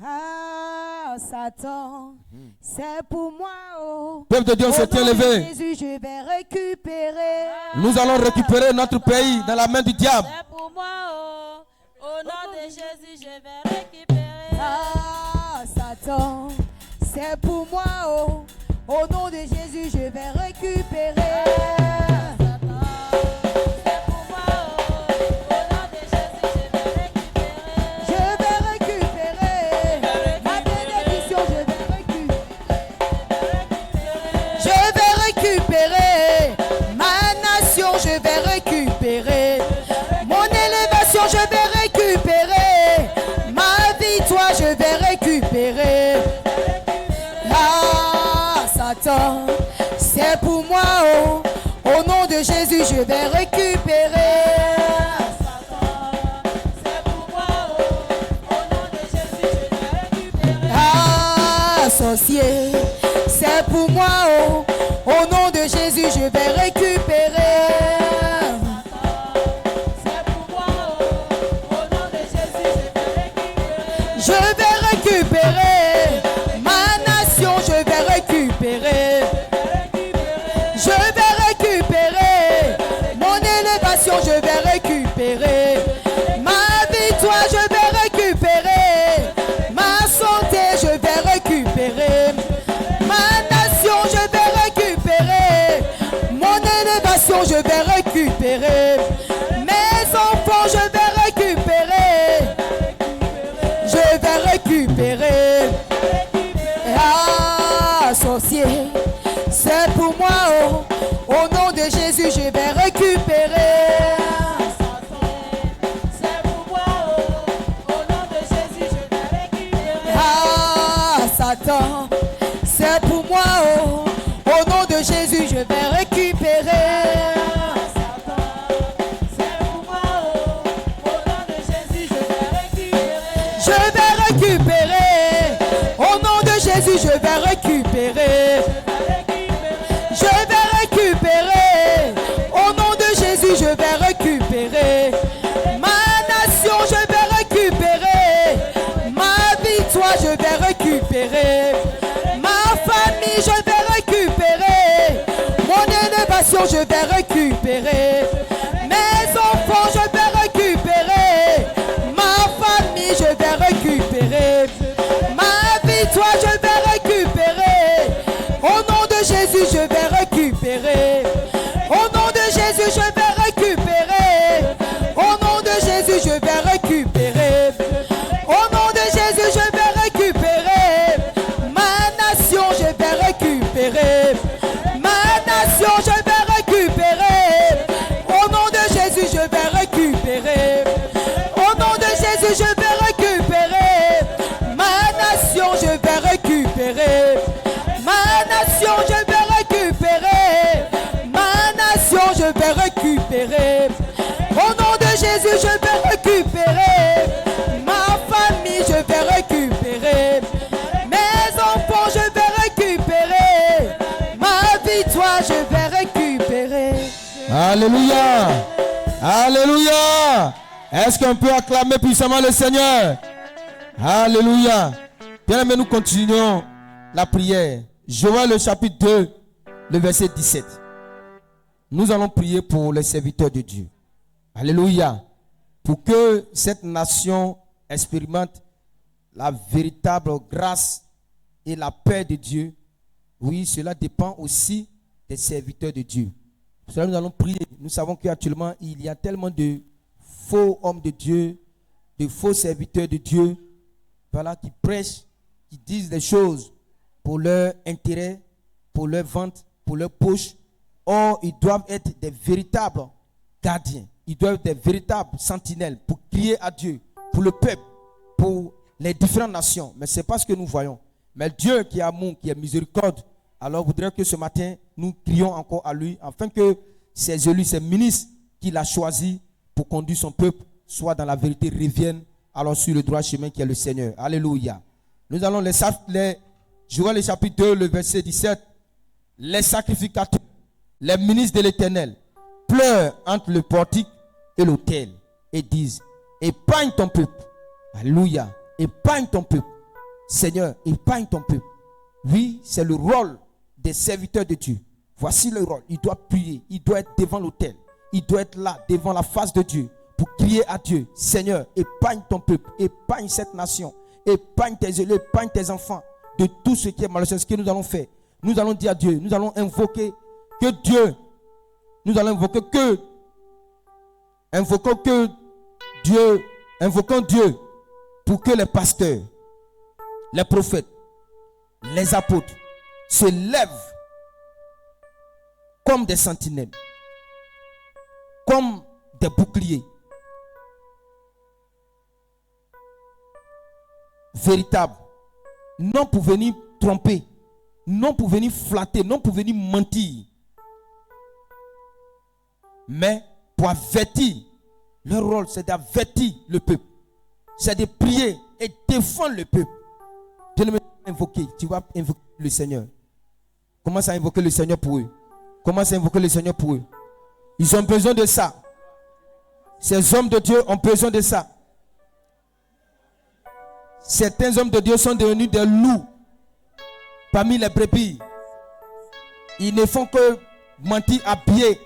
S2: Ah, Satan, c'est pour moi. Oh.
S1: Peuple de Dieu, on se tient levé.
S2: Jésus, je vais récupérer.
S1: Nous allons récupérer notre pays dans la main du diable.
S3: C'est pour moi. Oh. Au nom de Jésus, je vais récupérer.
S2: Ah, Satan, c'est pour moi. Oh. Au nom de Jésus, je vais récupérer. Mon élévation, je vais récupérer. Ma victoire, je vais récupérer. Ah, Satan, c'est pour moi. Oh. Au nom de Jésus, je vais récupérer. Ah, sorcier, c'est pour moi. Oh. Au nom de Je vais récupérer ma nation, je vais récupérer. Je vais récupérer mon élévation, je vais récupérer ma victoire, je vais récupérer ma santé, je vais récupérer ma nation, je vais récupérer mon élévation, je vais récupérer mes enfants, je vais récupérer. Je vais récupérer. Ah, sorcier, c'est pour moi. Oh. Au nom de Jésus, je vais récupérer.
S3: C'est pour moi, oh. Au nom de Jésus, je vais récupérer.
S2: Ah, Satan, c'est pour moi. Oh. Au nom de Jésus, je vais récupérer. Au nom de Jésus, je vais récupérer. Je vais récupérer. Au nom de Jésus, je vais récupérer. Ma nation, je vais récupérer. Ma victoire, je vais récupérer. Ma famille, je vais récupérer. Mon élévation, je vais récupérer. Mes enfants, je vais récupérer. Ma famille, je vais récupérer. Ma victoire, je vais récupérer. Au nom de Jésus, je vais récupérer. Au nom de Jésus, je vais récupérer. Au nom de Jésus, je vais récupérer. Au nom de Jésus, je vais récupérer. Ma nation, je vais récupérer. Ma nation, je vais récupérer. Au nom de Jésus, je vais récupérer. Au nom de Jésus, je vais récupérer. Ma nation, je vais récupérer. Ma nation, je vais récupérer. Ma nation, je vais récupérer. Au nom de Jésus, je vais récupérer. Ma famille, je vais récupérer. Mes enfants, je vais récupérer. Ma victoire, je vais récupérer.
S1: Alléluia. Alléluia. Est-ce qu'on peut acclamer puissamment le Seigneur? Alléluia. Bien aimé, nous continuons la prière. Joël le chapitre 2, le verset 17. Nous allons prier pour les serviteurs de Dieu. Alléluia. Pour que cette nation expérimente la véritable grâce et la paix de Dieu. Oui, cela dépend aussi des serviteurs de Dieu. Pour cela, nous allons prier. Nous savons qu'actuellement, il y a tellement de faux hommes de Dieu, de faux serviteurs de Dieu, voilà, qui prêchent, qui disent des choses pour leur intérêt, pour leur vente, pour leur poche. Or, ils doivent être des véritables gardiens. Ils doivent être des véritables sentinelles pour crier à Dieu, pour le peuple, pour les différentes nations. Mais ce n'est pas ce que nous voyons. Mais Dieu qui est amour, qui est miséricorde, alors voudrait que ce matin, nous crions encore à lui, afin que ces élus, ces ministres qu'il a choisis pour conduire son peuple, soit dans la vérité, reviennent alors sur le droit chemin qui est le Seigneur. Alléluia. Nous allons Joël le chapitre 2, le verset 17. Les sacrificateurs, les ministres de l'Éternel, pleurent entre le portique et l'autel et disent, épargne ton peuple. Alléluia. Épargne ton peuple. Seigneur, épargne ton peuple. Oui, c'est le rôle des serviteurs de Dieu. Voici le rôle. Il doit prier. Il doit être devant l'autel. Il doit être là, devant la face de Dieu, pour crier à Dieu. Seigneur, épargne ton peuple. Épargne cette nation. Épargne tes élus. Épargne tes enfants de tout ce qui est malheureux. C'est ce que nous allons faire. Nous allons dire à Dieu. Nous allons invoquer que Dieu. Nous allons invoquer que. Invoquons Dieu pour que les pasteurs, les prophètes, les apôtres se lèvent comme des sentinelles, comme des boucliers véritables, non pour venir tromper, non pour venir flatter, non pour venir mentir, mais pour avertir. Leur rôle, c'est d'avertir le peuple, c'est de prier et défendre le peuple. Dieu ne me invoquer, tu vas invoquer le Seigneur. Commence à invoquer le Seigneur pour eux. Commence à invoquer le Seigneur pour eux. Ils ont besoin de ça. Ces hommes de Dieu ont besoin de ça. Certains hommes de Dieu sont devenus des loups parmi les brebis. Ils ne font que mentir, habiller.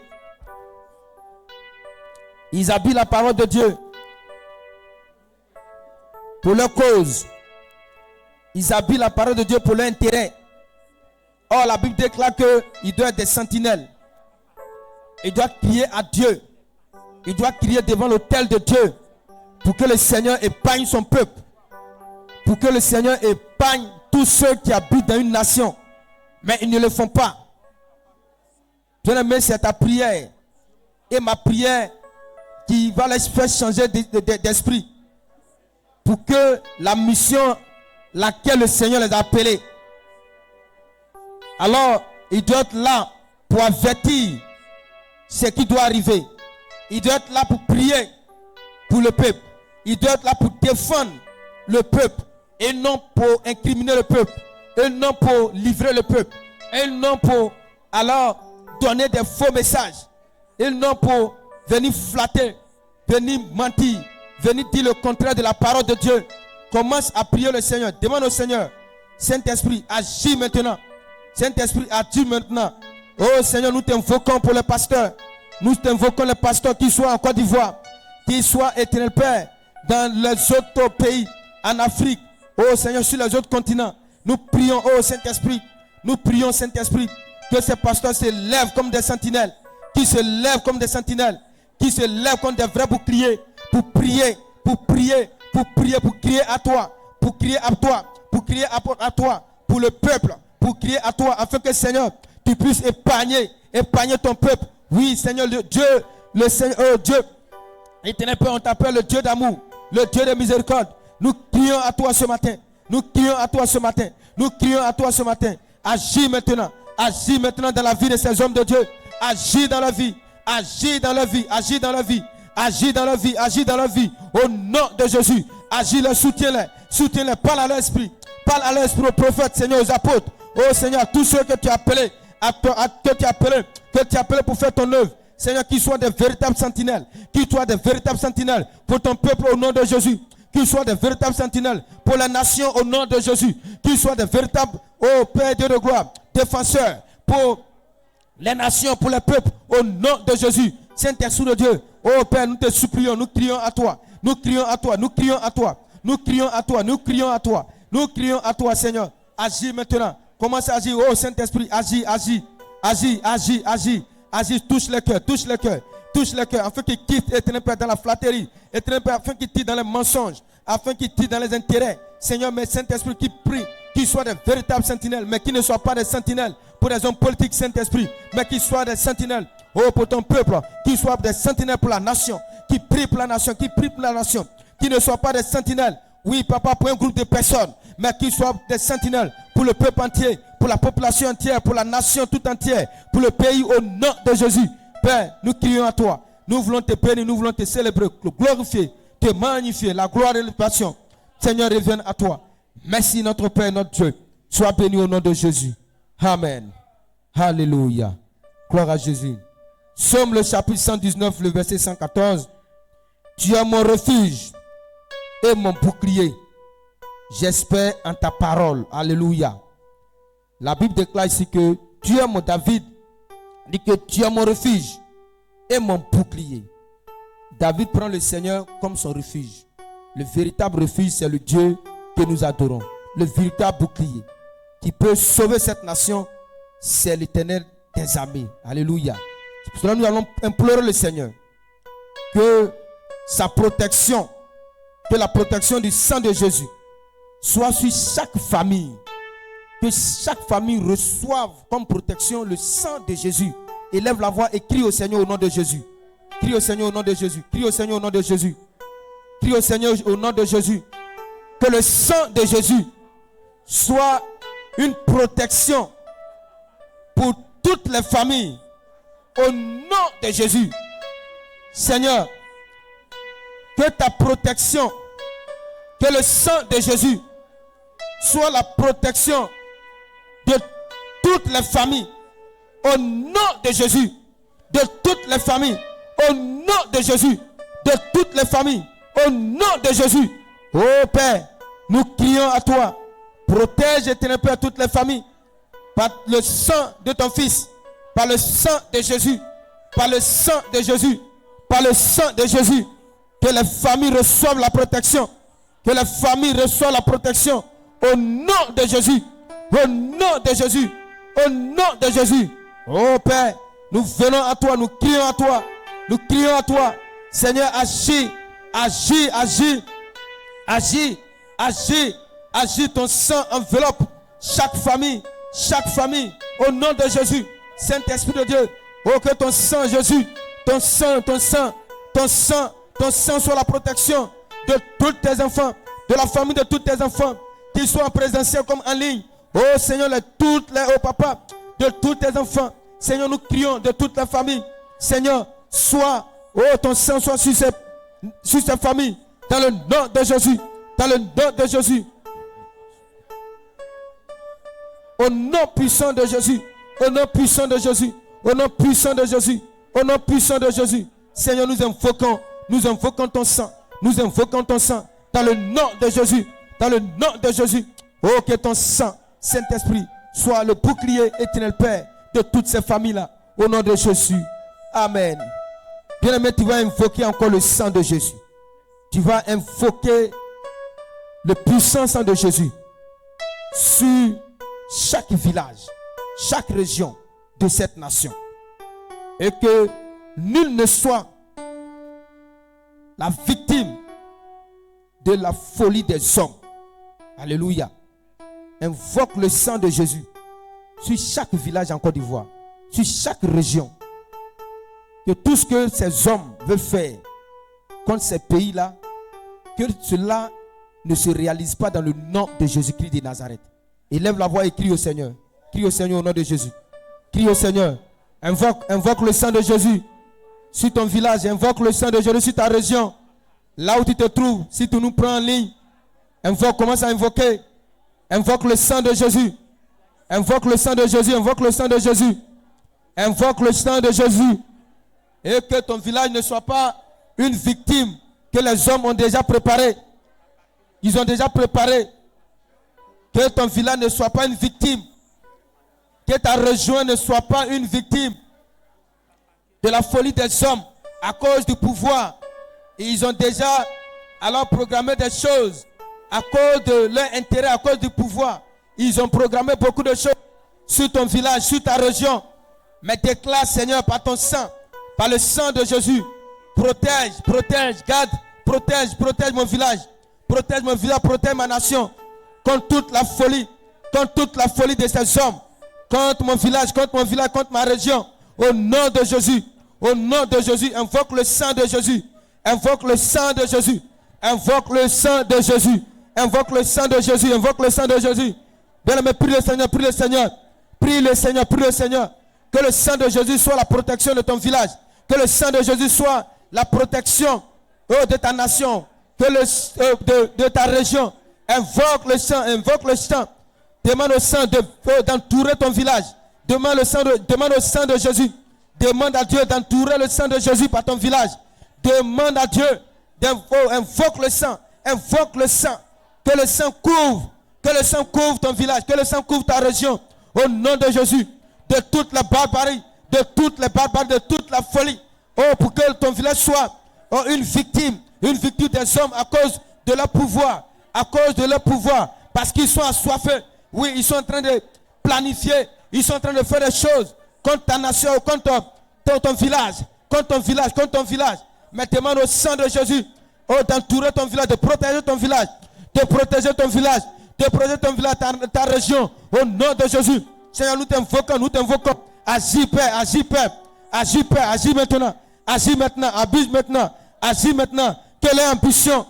S1: Ils habillent la parole de Dieu pour leur cause. Ils habillent la parole de Dieu pour leur intérêt. Or, la Bible déclare qu'ils doivent être des sentinelles. Ils doivent crier à Dieu. Ils doivent crier devant l'autel de Dieu pour que le Seigneur épargne son peuple. Pour que le Seigneur épargne tous ceux qui habitent dans une nation. Mais ils ne le font pas. Bien-aimé, c'est ta prière et ma prière qui va les faire changer d'esprit. Pour que la mission laquelle le Seigneur les a appelés. Alors, il doit être là pour avertir ce qui doit arriver. Il doit être là pour prier pour le peuple. Il doit être là pour défendre le peuple. Et non pour incriminer le peuple. Et non pour livrer le peuple. Et non pour alors donner des faux messages. Et non pour venir flatter, venir mentir, venir dire le contraire de la parole de Dieu. Commence à prier le Seigneur. Demande au Seigneur. Saint-Esprit, agis maintenant. Saint-Esprit, agis maintenant. Oh Seigneur, nous t'invoquons pour les pasteurs. Nous t'invoquons les pasteurs qui soient en Côte d'Ivoire, qui soient, éternel Père, dans les autres pays, en Afrique. Oh Seigneur, sur les autres continents. Nous prions, oh Saint-Esprit. Nous prions, Saint-Esprit, que ces pasteurs se lèvent comme des sentinelles. Qui se lèvent comme des sentinelles. Qui se lèvent comme des vrais boucliers. Pour prier, pour prier, pour prier, pour crier à toi. Pour crier à toi. Pour crier à toi. Pour le peuple. Pour crier à toi. Afin que Seigneur, tu puisses épargner ton peuple. Oui, Seigneur, le Seigneur, oh Dieu. Éternel Père, on t'appelle le Dieu d'amour. Le Dieu de miséricorde. Nous crions à toi ce matin. Nous crions à toi ce matin. Nous crions à toi ce matin. Agis maintenant. Agis maintenant dans la vie de ces hommes de Dieu. Agis dans la vie. Agis dans la vie. Agis dans la vie. Agis dans la vie. Agis dans la vie. Au nom de Jésus. Agis-les, soutiens-les. Soutiens-les. Parle à l'esprit. Parle à l'esprit aux prophètes, Seigneur, aux apôtres. Oh Seigneur, tous ceux que tu as appelés. Que tu as appelé pour faire ton œuvre. Seigneur, qu'ils soient des véritables sentinelles. Qu'ils soient des véritables sentinelles pour ton peuple au nom de Jésus. Qu'ils soient des véritables sentinelles pour la nation au nom de Jésus. Qu'ils soient des véritables, oh Père Dieu de gloire, défenseurs pour les nations, pour les peuples au nom de Jésus. Saint-Esprit de Dieu, oh Père, nous te supplions, nous crions à toi. Nous crions à toi, nous crions à toi. Nous crions à toi, nous crions à toi. Nous crions à toi, Seigneur. Agis maintenant. Commence à agir, oh Saint-Esprit, agis, agis. Agis, agis, agis. Agis, touche les cœurs, touche les cœurs. Touche les cœurs, afin qu'ils quittent, éternel Père, dans la flatterie. Éternel Père, afin qu'ils quittent dans les mensonges. Afin qu'ils quittent dans les intérêts. Seigneur, mais Saint-Esprit qui prie, qu'ils soient des véritables sentinelles, mais qui ne soient pas des sentinelles pour des hommes politiques, Saint-Esprit, mais qu'ils soient des sentinelles, oh, pour ton peuple, qu'ils soient des sentinelles pour la nation, qui prient pour la nation, qui prient pour la nation, qui ne soient pas des sentinelles, oui, papa, pour un groupe de personnes, mais qu'ils soient des sentinelles pour le peuple entier, pour la population entière, pour la nation tout entière, pour le pays au nom de Jésus. Père, nous crions à toi. Nous voulons te bénir, nous voulons te célébrer, te glorifier, te magnifier. La gloire et la passion, Seigneur, reviennent à toi. Merci notre Père, notre Dieu. Sois béni au nom de Jésus. Amen. Alléluia. Gloire à Jésus. Psaume le chapitre 119, le verset 114. Tu es mon refuge et mon bouclier. J'espère en ta parole. Alléluia. La Bible déclare ici que tu es mon David. Dit que tu es mon refuge et mon bouclier. David prend le Seigneur comme son refuge. Le véritable refuge, c'est le Dieu que nous adorons. Le véritable bouclier qui peut sauver cette nation, c'est l'Éternel des armées. Alléluia. C'est pour cela que nous allons implorer le Seigneur que sa protection, que la protection du sang de Jésus soit sur chaque famille. Que chaque famille reçoive comme protection le sang de Jésus. Élève la voix et crie au Seigneur au nom de Jésus. Crie au Seigneur au nom de Jésus. Crie au Seigneur au nom de Jésus. Crie au Seigneur au nom de Jésus. Que le sang de Jésus soit une protection pour toutes les familles. Au nom de Jésus. Seigneur, que ta protection, que le sang de Jésus soit la protection de toutes les familles. Au nom de Jésus. De toutes les familles. Au nom de Jésus. De toutes les familles. Au nom de Jésus. Oh Père, Nous crions à toi. Protège, éternel Père, toutes les familles. Par le sang de ton Fils. Par le sang de Jésus. Par le sang de Jésus. Par le sang de Jésus. Que les familles reçoivent la protection. Que les familles reçoivent la protection. Au nom de Jésus. Au nom de Jésus. Au nom de Jésus. Oh Père, nous venons à toi. Nous crions à toi. Nous crions à toi. Seigneur, agis. Agis, agis. Agis, agis. Agis, ton sang enveloppe chaque famille. Chaque famille. Au nom de Jésus. Saint-Esprit de Dieu. Oh, que ton sang, Jésus. Ton sang, ton sang. Ton sang. Ton sang soit la protection de tous tes enfants, de la famille de tous tes enfants, qu'ils soient en présentiel comme en ligne. Oh Seigneur, oh papa, de tous tes enfants. Seigneur, nous crions de toute la famille. Seigneur, sois, oh ton sang soit sur ces familles. Dans le nom de Jésus. Dans le nom de Jésus. Au nom puissant de Jésus. Au nom puissant de Jésus. Au nom puissant de Jésus. Au nom puissant de Jésus. Seigneur, nous invoquons ton sang. Nous invoquons ton sang. Dans le nom de Jésus. Dans le nom de Jésus. Oh, que ton sang, Saint-Esprit, soit le bouclier éternel Père de toutes ces familles-là. Au nom de Jésus. Amen. Bien-aimé, tu vas invoquer encore le sang de Jésus. Tu vas invoquer le puissant sang de Jésus sur chaque village, chaque région de cette nation. Et que nul ne soit la victime de la folie des hommes. Alléluia. Invoque le sang de Jésus sur chaque village en Côte d'Ivoire, sur chaque région. Que tout ce que ces hommes veulent faire contre ces pays-là, que cela ne se réalise pas dans le nom de Jésus-Christ de Nazareth. Élève la voix et crie au Seigneur. Crie au Seigneur au nom de Jésus. Crie au Seigneur. Invoque le sang de Jésus sur ton village. Invoque le sang de Jésus sur ta région. Là où tu te trouves, si tu nous prends en ligne, commence à invoquer. Invoque le sang de Jésus. Invoque le sang de Jésus. Invoque le sang de Jésus. Invoque le sang de Jésus. Et que ton village ne soit pas une victime que les hommes ont déjà préparée. Ils ont déjà préparé. Que ton village ne soit pas une victime. Que ta région ne soit pas une victime de la folie des hommes à cause du pouvoir. Et ils ont déjà alors programmé des choses à cause de leur intérêt, à cause du pouvoir. Ils ont programmé beaucoup de choses sur ton village, sur ta région. Mais déclare, Seigneur, par ton sang, par le sang de Jésus, protège, garde, protège mon village. Protège mon village, protège ma nation contre toute la folie de ces hommes. Contre mon village, contre ma région. Au nom de Jésus. Au nom de Jésus. Invoque le sang de Jésus. Invoque le sang de Jésus. Invoque le sang de Jésus. Invoque le sang de Jésus. Invoque le sang de Jésus. Bien-aimé, prie le Seigneur, prie le Seigneur. Prie le Seigneur, prie le Seigneur. Que le sang de Jésus soit la protection de ton village. Que le sang de Jésus soit la protection de ta nation. Que de ta région. Invoque le sang, invoque le sang. Demande au sang d'entourer ton village. Demande au sang de Jésus. Demande à Dieu d'entourer le sang de Jésus par ton village. Demande à Dieu. Invoque le sang. Invoque le sang. Que le sang couvre. Que le sang couvre ton village. Que le sang couvre ta région. Au nom de Jésus. De toute la barbarie. De toute la folie. Oh, pour que ton village soit une victime des hommes à cause de leur pouvoir. À cause de leur pouvoir. Parce qu'ils sont assoiffés. Oui, ils sont en train de planifier. Ils sont en train de faire des choses contre ta nation, contre ton village. Contre ton village. Mais demande au sang de Jésus d'entourer ton village, de protéger ton village. De protéger ton village. De protéger ton village, ta région. Au nom de Jésus. Seigneur, nous t'invoquons. Agis, Père, agis, Père. Agis, Père, agis maintenant. Agis maintenant, abuse maintenant. Agis maintenant. Que leur ambition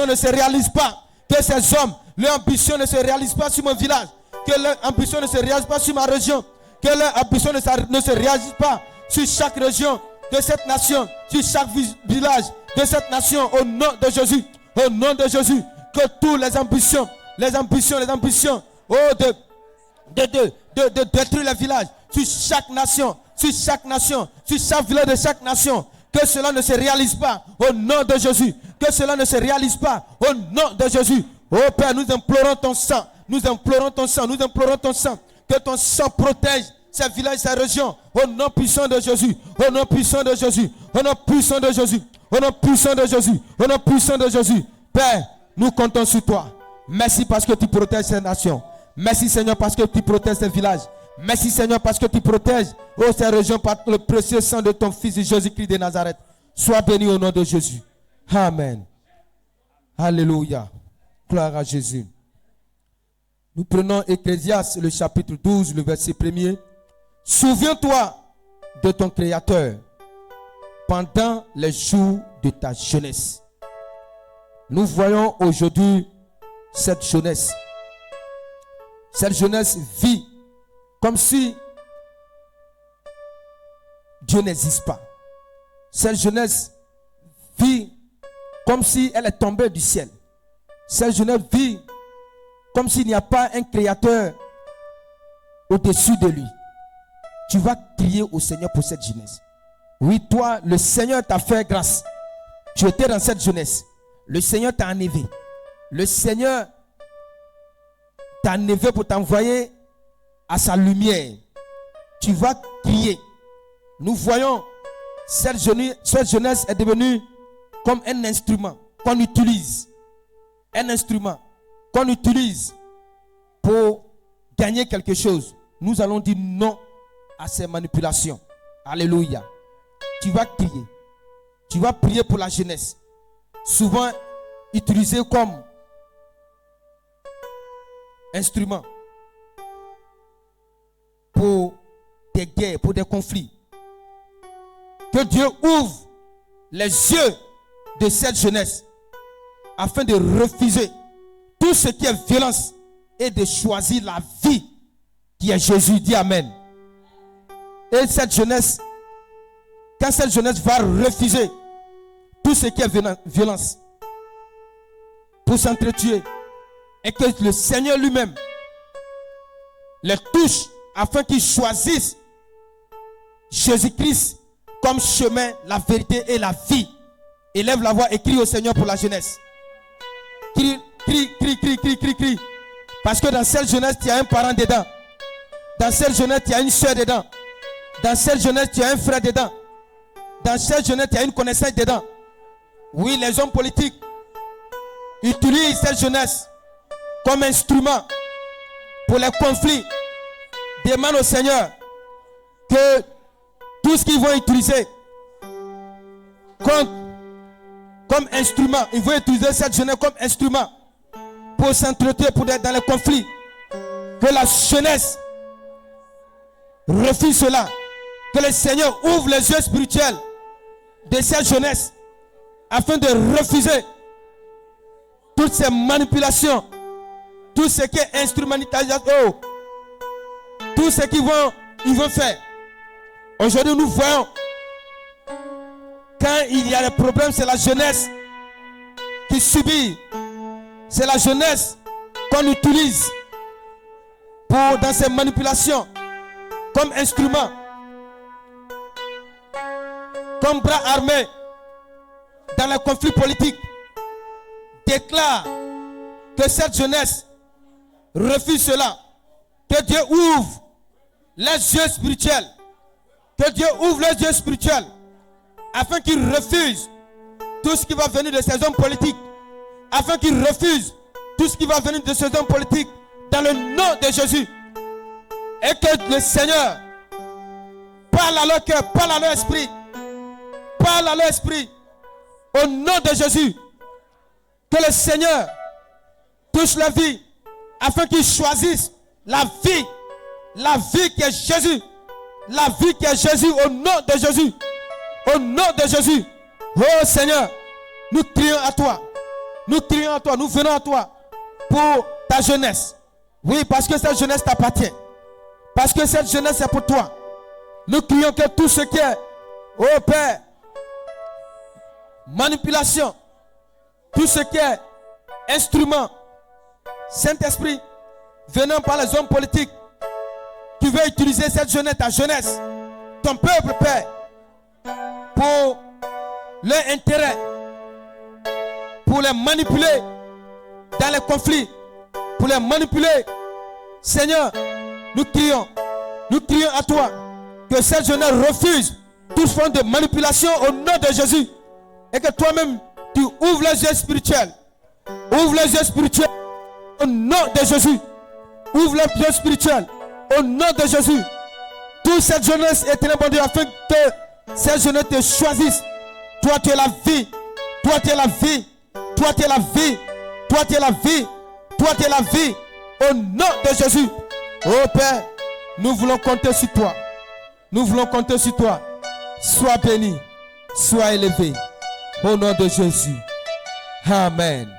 S1: ne se réalise pas. Que ces hommes, leur ambition ne se réalise pas sur mon village. Que leur ambition ne se réalise pas sur ma région. Que leur ambition ne se réalise pas sur chaque région de cette nation. Sur chaque village de cette nation. Au nom de Jésus. Au nom de Jésus. Que toutes les ambitions de détruire les villages. Sur chaque nation. Sur chaque village de chaque nation. Que cela ne se réalise pas au nom de Jésus. Que cela ne se réalise pas au nom de Jésus. Oh Père, nous implorons ton sang. Nous implorons ton sang. Nous implorons ton sang. Que ton sang protège ces villages, ces régions. Au nom puissant de Jésus. Au nom puissant de Jésus. Au nom puissant de Jésus. Au nom puissant de Jésus. Au nom puissant de Jésus. Père, nous comptons sur toi. Merci parce que tu protèges ces nations. Merci Seigneur parce que tu protèges ces villages. Merci Seigneur parce que tu protèges ces régions par le précieux sang de ton Fils Jésus-Christ de Nazareth. Sois béni au nom de Jésus. Amen. Alléluia. Gloire à Jésus. Nous prenons Ecclésiaste, le chapitre 12, le verset 1er. Souviens-toi de ton Créateur pendant les jours de ta jeunesse. Nous voyons aujourd'hui cette jeunesse. Cette jeunesse vit comme si Dieu n'existe pas. Cette jeunesse vit comme si elle est tombée du ciel. Cette jeunesse vit comme s'il n'y a pas un créateur au-dessus de lui. Tu vas crier au Seigneur pour cette jeunesse. Oui, toi, le Seigneur t'a fait grâce. Tu étais dans cette jeunesse. Le Seigneur t'a enlevé. Le Seigneur t'a enlevé pour t'envoyer à sa lumière. Tu vas crier. Nous voyons cette jeunesse est devenue comme un instrument qu'on utilise. Un instrument qu'on utilise pour gagner quelque chose. Nous allons dire non à ces manipulations. Alléluia. Tu vas crier. Tu vas prier pour la jeunesse. Souvent utilisée comme instrument pour des guerres, pour des conflits. Que Dieu ouvre les yeux de cette jeunesse afin de refuser tout ce qui est violence et de choisir la vie qui est Jésus. Dis Amen. Et cette jeunesse, quand cette jeunesse va refuser tout ce qui est violence pour s'entretuer, et que le Seigneur lui-même les touche afin qu'ils choisissent Jésus-Christ comme chemin, la vérité et la vie. Élève la voix et crie au Seigneur pour la jeunesse. Crie, crie, crie, crie, crie, crie, crie. Parce que dans cette jeunesse, tu as un parent dedans. Dans cette jeunesse, tu as une soeur dedans. Dans cette jeunesse, tu as un frère dedans. Dans cette jeunesse, tu as une connaissance dedans. Oui, les hommes politiques utilisent cette jeunesse comme instrument pour les conflits. Demande au Seigneur que tout ce qu'ils vont utiliser comme instrument, ils vont utiliser cette jeunesse comme instrument pour s'entretenir dans les conflits. Que la jeunesse refuse cela. Que le Seigneur ouvre les yeux spirituels de cette jeunesse afin de refuser toutes ces manipulations, tout ce qui est instrumentalisation, tout ce qu'ils vont faire. Aujourd'hui, nous voyons quand il y a des problèmes, c'est la jeunesse qui subit. C'est la jeunesse qu'on utilise dans ces manipulations comme instrument, comme bras armé dans les conflits politiques. Déclare que cette jeunesse refuse cela. Que Dieu ouvre les yeux spirituels. Que Dieu ouvre les yeux spirituels afin qu'ils refusent tout ce qui va venir de ces hommes politiques. Afin qu'ils refusent tout ce qui va venir de ces hommes politiques dans le nom de Jésus. Et que le Seigneur parle à leur cœur, parle à leur esprit. Parle à leur esprit au nom de Jésus. Que le Seigneur touche la vie afin qu'ils choisissent la vie qui est Jésus. La vie qui est Jésus au nom de Jésus. Au nom de Jésus. Oh Seigneur, nous crions à toi. Nous crions à toi. Nous venons à toi pour ta jeunesse. Oui, parce que cette jeunesse t'appartient. Parce que cette jeunesse est pour toi. Nous crions que tout ce qui est, oh Père, manipulation, tout ce qui est instrument, Saint-Esprit, venant par les hommes politiques, qui veulent utiliser cette jeunesse, ta jeunesse, ton peuple, Père, pour leur intérêt, pour les manipuler dans les conflits, pour les manipuler. Seigneur, nous crions à toi que cette jeunesse refuse toute forme de manipulation au nom de Jésus. Et que toi-même, tu ouvres les yeux spirituels. Ouvre les yeux spirituels au nom de Jésus. Ouvre les yeux spirituels au nom de Jésus. Toute cette jeunesse est ténébreux afin que cette jeunesse te choisisse. Toi, tu es la vie. Toi, tu es la vie. Toi, tu es la vie. Toi, tu es la vie. Toi, tu es la vie. Au nom de Jésus. Oh Père, nous voulons compter sur toi. Nous voulons compter sur toi. Sois béni. Sois élevé. Au nom de Jésus. Amen.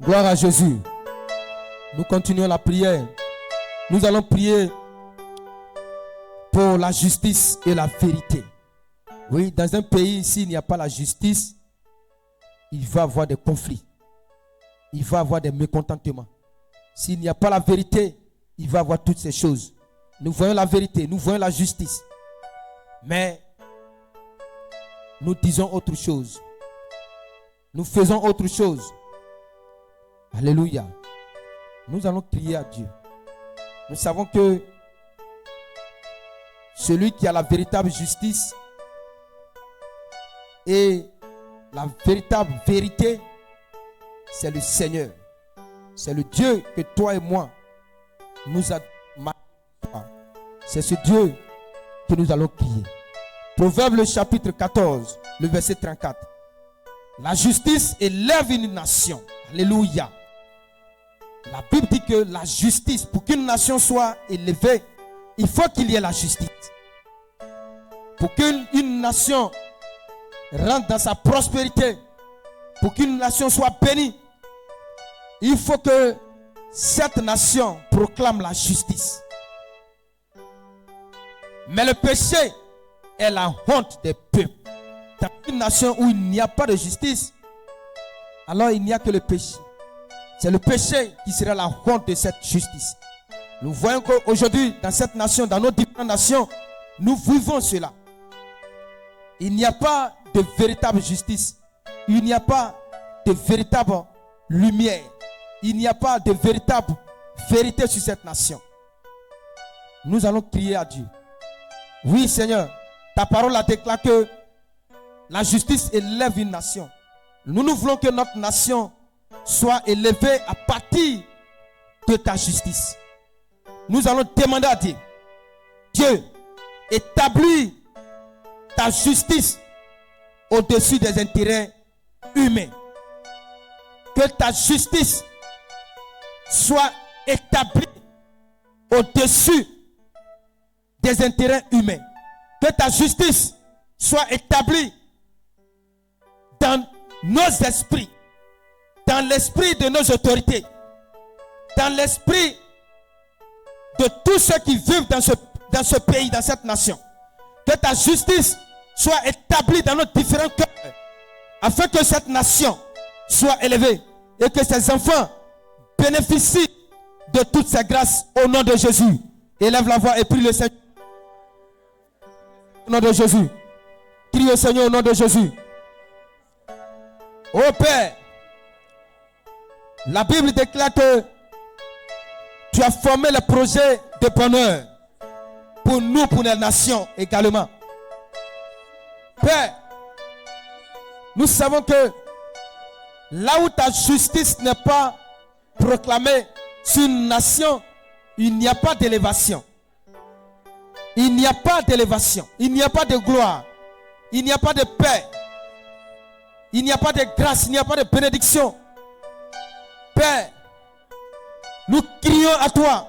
S1: Gloire à Jésus. Nous continuons la prière. Nous allons prier pour la justice et la vérité. Oui, dans un pays, s'il n'y a pas la justice, il va y avoir des conflits. Il va y avoir des mécontentements. S'il n'y a pas la vérité, il va y avoir toutes ces choses. Nous voyons la vérité, nous voyons la justice. Mais nous disons autre chose. Nous faisons autre chose. Alléluia. Nous allons crier à Dieu. Nous savons que celui qui a la véritable justice et la véritable vérité, c'est le Seigneur. C'est le Dieu que toi et moi nous a. C'est ce Dieu que nous allons prier. Proverbe le chapitre 14, le verset 34. La justice élève une nation. Alléluia. La Bible dit que la justice, pour qu'une nation soit élevée, il faut qu'il y ait la justice. Pour qu'une nation rentre dans sa prospérité, pour qu'une nation soit bénie, il faut que cette nation proclame la justice. Mais le péché est la honte des peuples. Dans une nation où il n'y a pas de justice, alors il n'y a que le péché. C'est le péché qui sera la honte de cette justice. Nous voyons qu'aujourd'hui, dans cette nation, dans nos différentes nations, nous vivons cela. Il n'y a pas de véritable justice. Il n'y a pas de véritable lumière. Il n'y a pas de véritable vérité sur cette nation. Nous allons crier à Dieu. Oui, Seigneur, ta parole a déclaré que la justice élève une nation. Nous voulons que notre nation soit élevée à partir de ta justice. Nous allons demander à Dieu. Dieu, établis ta justice au-dessus des intérêts humains. Que ta justice soit établie au-dessus des intérêts humains. Que ta justice soit établie dans nos esprits, dans l'esprit de nos autorités, dans l'esprit de tous ceux qui vivent dans ce pays, dans cette nation. Que ta justice soit établie dans nos différents cœurs, afin que cette nation soit élevée et que ses enfants bénéficient de toutes ces grâces au nom de Jésus. Élève la voix et prie le Seigneur. Au nom de Jésus. Crie au Seigneur au nom de Jésus. Ô Père, la Bible déclare que tu as formé le projet de bonheur pour nous, pour les nations également. Père, nous savons que là où ta justice n'est pas proclamée sur une nation, il n'y a pas d'élévation. Il n'y a pas d'élévation. Il n'y a pas de gloire. Il n'y a pas de paix. Il n'y a pas de grâce. Il n'y a pas de bénédiction. Père, nous crions à toi.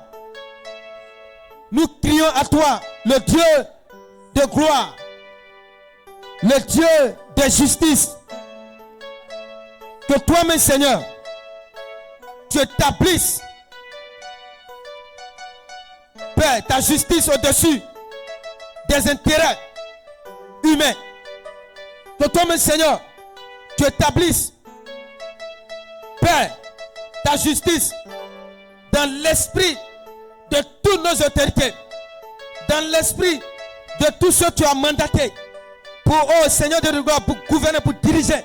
S1: Nous crions à toi, le Dieu de gloire, le Dieu de justice. Que toi-même, Seigneur, tu établisses, Père, ta justice au-dessus des intérêts humains. Que toi-même, Seigneur, tu établisses, Père, ta justice dans l'esprit de toutes nos autorités, dans l'esprit de tous ceux que tu as mandatés pour, oh Seigneur de gloire, pour gouverner, pour diriger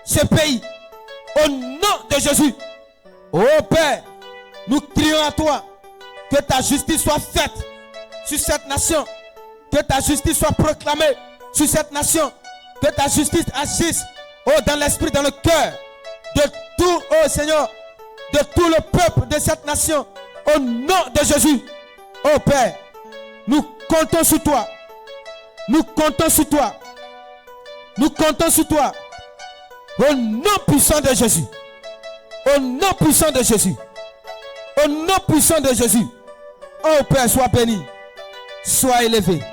S1: ce pays. Au nom de Jésus. Oh Père, nous crions à toi que ta justice soit faite sur cette nation. Que ta justice soit proclamée sur cette nation. Que ta justice agisse dans l'esprit, dans le cœur de tout, oh Seigneur, de tout le peuple de cette nation. Au nom de Jésus. Oh Père, nous comptons sur toi. Nous comptons sur toi. Nous comptons sur toi. Au nom puissant de Jésus. Au nom puissant de Jésus. Au nom puissant de Jésus. Oh Père, sois béni. Sois élevé.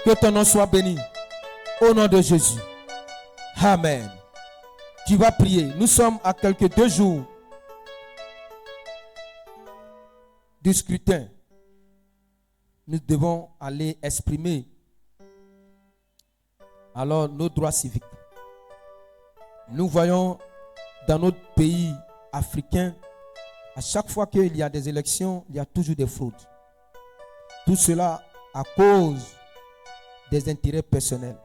S1: Que ton nom soit béni. Au nom de Jésus. Amen. Tu vas prier. Nous sommes à quelques 2 jours du scrutin. Nous devons aller exprimer alors nos droits civiques. Nous voyons dans notre pays africain, à chaque fois qu'il y a des élections, il y a toujours des fraudes. Tout cela à cause des intérêts personnels,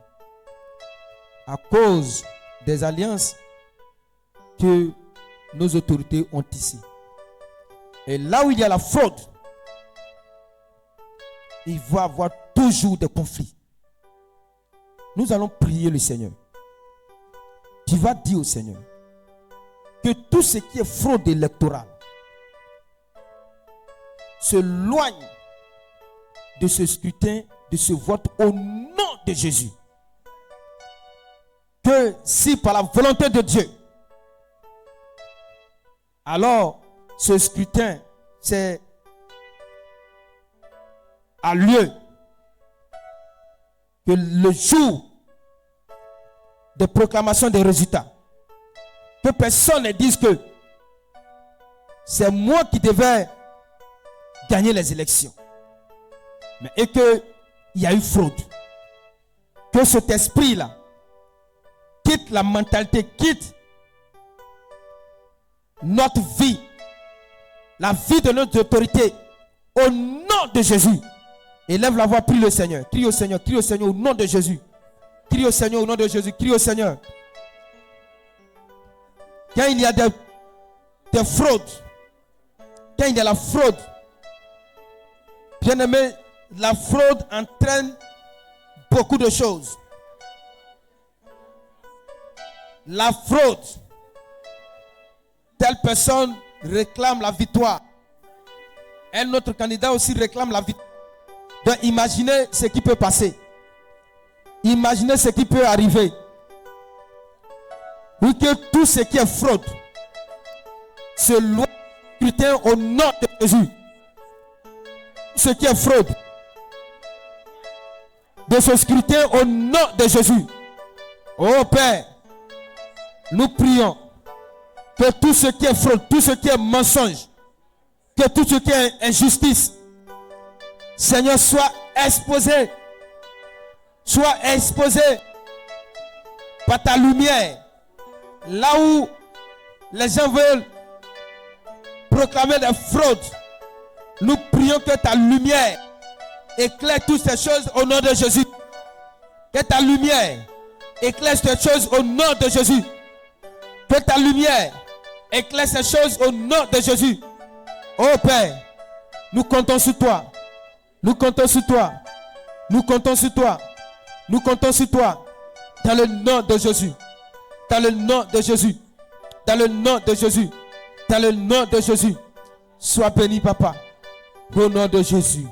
S1: à cause des alliances que nos autorités ont ici. Et là où il y a la fraude, il va y avoir toujours des conflits. Nous allons prier le Seigneur. Tu vas dire au Seigneur que tout ce qui est fraude électorale se loigne de ce scrutin, de ce vote au nom de Jésus. Que si par la volonté de Dieu, alors ce scrutin a lieu, que le jour de proclamation des résultats, que personne ne dise que c'est moi qui devais gagner les élections, mais et qu'il y a eu fraude. Que cet esprit-là quitte la mentalité, quitte notre vie, la vie de notre autorité, au nom de Jésus. Élève la voix, prie le Seigneur, crie au Seigneur au nom de Jésus. Crie au Seigneur au nom de Jésus, crie au Seigneur. Quand il y a des fraudes, quand il y a la fraude, bien aimé, la fraude entraîne beaucoup de choses. La fraude, telle personne réclame la victoire. Un autre candidat aussi réclame la victoire. Donc imaginez ce qui peut passer. Imaginez ce qui peut arriver. Oui, que tout ce qui est fraude se loin du scrutin au nom de Jésus. Ce qui est fraude de ce scrutin au nom de Jésus. Oh Père, nous prions que tout ce qui est fraude, tout ce qui est mensonge, que tout ce qui est injustice, Seigneur, soit exposé par ta lumière. Là où les gens veulent proclamer des fraudes, nous prions que ta lumière éclaire toutes ces choses au nom de Jésus. Que ta lumière éclaire ces choses au nom de Jésus. Que ta lumière éclaire ces choses au nom de Jésus. Oh Père, nous comptons sur toi. Nous comptons sur toi. Nous comptons sur toi. Nous comptons sur toi. Dans le nom de Jésus. Dans le nom de Jésus. Dans le nom de Jésus. Dans le nom de Jésus. Sois béni, Papa. Au nom de Jésus.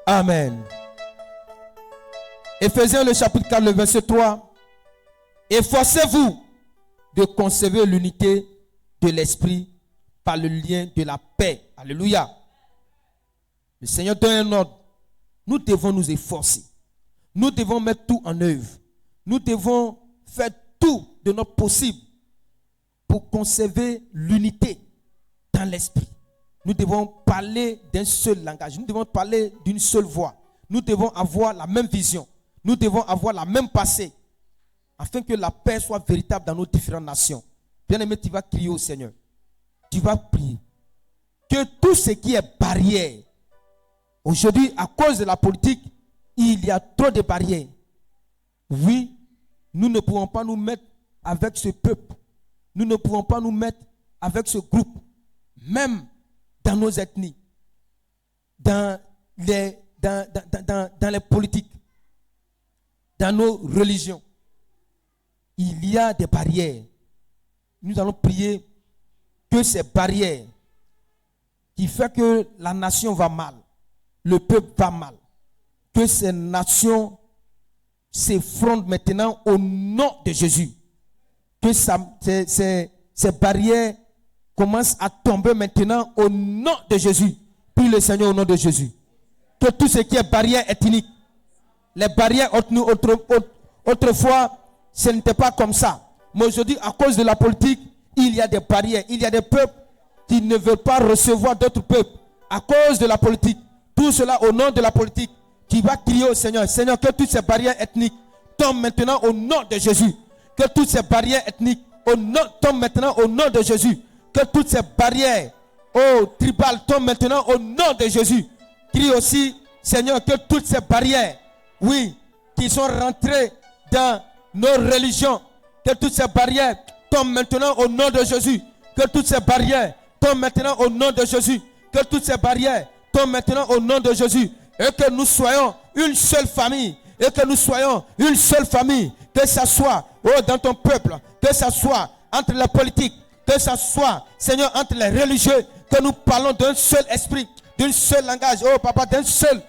S1: Amen. Éphésiens le chapitre 4, le verset 3. Efforcez-vous de conserver l'unité de l'esprit par le lien de la paix. Alléluia. Le Seigneur donne un ordre. Nous devons nous efforcer. Nous devons mettre tout en œuvre. Nous devons faire tout de notre possible pour conserver l'unité dans l'esprit. Nous devons parler d'un seul langage. Nous devons parler d'une seule voix. Nous devons avoir la même vision. Nous devons avoir la même passé. Afin que la paix soit véritable dans nos différentes nations. Bien-aimé, tu vas crier au Seigneur. Tu vas prier. Que tout ce qui est barrière, aujourd'hui, à cause de la politique, il y a trop de barrières. Oui, nous ne pouvons pas nous mettre avec ce peuple nous ne pouvons pas nous mettre avec ce groupe, même dans nos ethnies, dans les politiques, dans nos religions. Il y a des barrières. Nous allons prier que ces barrières qui font que la nation va mal, le peuple va mal, que ces nations s'effondrent maintenant au nom de Jésus. Que ces barrières commencent à tomber maintenant au nom de Jésus. Prie le Seigneur au nom de Jésus. Que tout ce qui est barrière ethnique, les barrières autrefois, ce n'était pas comme ça. Mais aujourd'hui, à cause de la politique, il y a des barrières. Il y a des peuples qui ne veulent pas recevoir d'autres peuples. À cause de la politique. Tout cela au nom de la politique. Qui va crier au Seigneur. Seigneur, que toutes ces barrières ethniques tombent maintenant au nom de Jésus. Que toutes ces barrières ethniques tombent maintenant au nom de Jésus. Que toutes ces barrières tribales tombent maintenant au nom de Jésus. Crie aussi, Seigneur, que toutes ces barrières, oui, qui sont rentrées dans nos religions, que toutes ces barrières tombent maintenant au nom de Jésus. Que toutes ces barrières tombent maintenant au nom de Jésus. Que toutes ces barrières tombent maintenant au nom de Jésus. Et que nous soyons une seule famille. Et que nous soyons une seule famille. Que ça soit dans ton peuple. Que ça soit entre la politique. Que ça soit, Seigneur, entre les religieux. Que nous parlons d'un seul esprit. D'un seul langage. Oh papa, d'une seule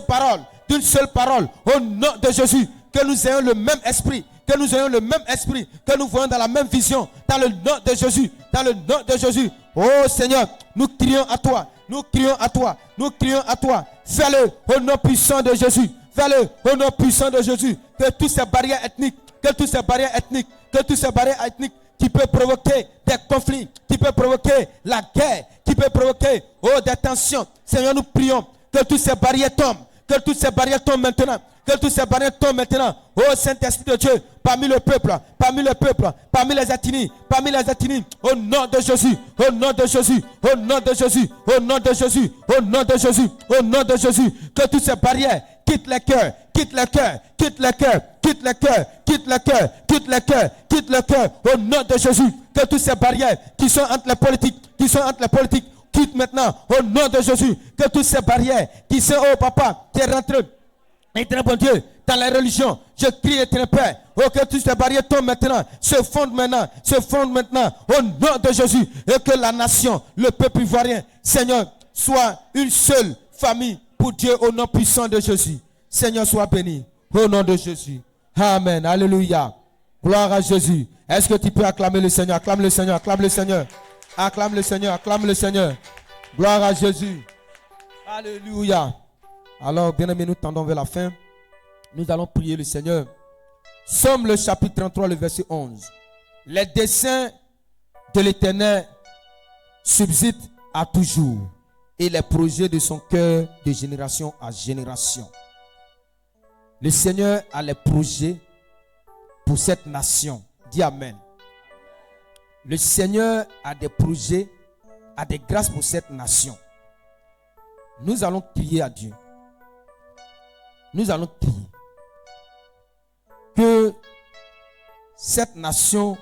S1: parole. D'une seule parole. Au nom de Jésus. Que nous ayons le même esprit. Que nous ayons le même esprit. Que nous voyons dans la même vision. Dans le nom de Jésus. Dans le nom de Jésus. Oh Seigneur, nous crions à toi. Nous crions à toi. Nous crions à toi. Fais-le au nom puissant de Jésus. Fais-le au nom puissant de Jésus. Que toutes ces barrières ethniques, que toutes ces barrières ethniques qui peuvent provoquer des conflits, qui peuvent provoquer la guerre, qui peuvent provoquer des tensions. Seigneur, nous prions que toutes ces barrières tombent. Que toutes ces barrières tombent maintenant. Que toutes ces barrières tombent maintenant. Oh Saint-Esprit de Dieu, parmi le peuple, parmi les ethnies, au nom de Jésus, au nom de Jésus, au nom de Jésus, au nom de Jésus, au nom de Jésus, au nom de Jésus, que toutes ces barrières quittent les cœurs, quittent les cœurs, quittent les cœurs, quittent les cœurs, quittent les cœurs, quittent les cœurs, quittent les cœurs, au nom de Jésus, que toutes ces barrières qui sont entre les politiques, quittent maintenant, au nom de Jésus, que toutes ces barrières qui sont, oh papa, qui est rentré, éternel bon Dieu, dans la religion, je crie éternel Père, oh que toutes ces barrières tombent maintenant, se fondent maintenant, au nom de Jésus, et que la nation, le peuple ivoirien, Seigneur, soit une seule famille pour Dieu au nom puissant de Jésus. Seigneur, sois béni, au nom de Jésus. Amen, alléluia, gloire à Jésus. Est-ce que tu peux acclamer le Seigneur? Acclame le Seigneur, acclame le Seigneur, acclame le Seigneur, acclame le Seigneur. Gloire à Jésus. Alléluia. Alors, bien-aimés, nous tendons vers la fin. Nous allons prier le Seigneur. Somme le chapitre 33, le verset 11. Les desseins de l'Éternel subsistent à toujours, et les projets de son cœur de génération à génération. Le Seigneur a les projets pour cette nation. Dis Amen. Le Seigneur a des projets, a des grâces pour cette nation. Nous allons prier à Dieu. Nous allons prier que cette nation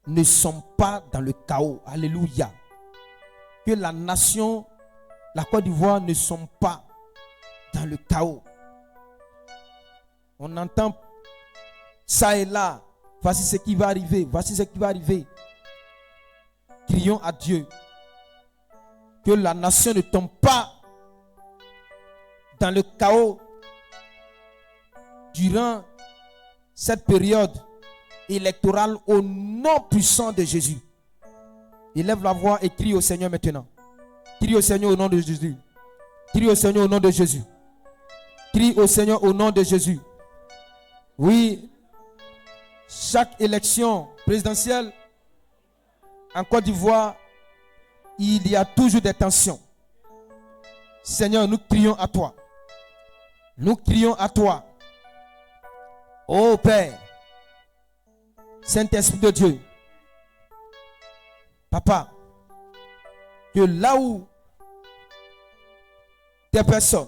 S1: ne sombre pas dans le chaos. Alléluia. Que la nation, la Côte d'Ivoire, ne sombre pas dans le chaos. On entend ça et là. Voici ce qui va arriver. Voici ce qui va arriver. Crions à Dieu. Que la nation ne tombe pas dans le chaos durant cette période électorale au nom puissant de Jésus. Élève la voix et crie au Seigneur maintenant. Crie au Seigneur au nom de Jésus. Crie au Seigneur au nom de Jésus. Crie au Seigneur au nom de Jésus. Oui, chaque élection présidentielle en Côte d'Ivoire, il y a toujours des tensions. Seigneur, nous crions à toi. Nous crions à toi. Ô Père, Saint-Esprit de Dieu, Papa, que là où des personnes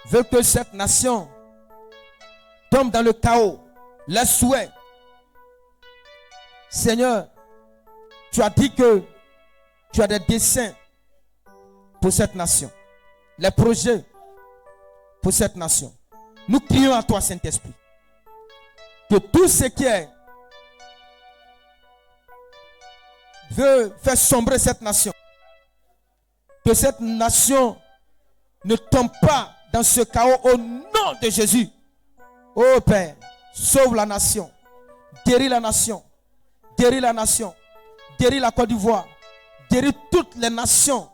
S1: veulent que cette nation tombe dans le chaos, les souhaits, Seigneur, tu as dit que tu as des desseins pour cette nation. Les projets pour cette nation. Nous crions à toi, Saint-Esprit, que tout ce qui veut faire sombrer cette nation, que cette nation ne tombe pas dans ce chaos au nom de Jésus. Oh Père, sauve la nation, guéris la nation, guéris la nation, guéris la Côte d'Ivoire, guéris toutes les nations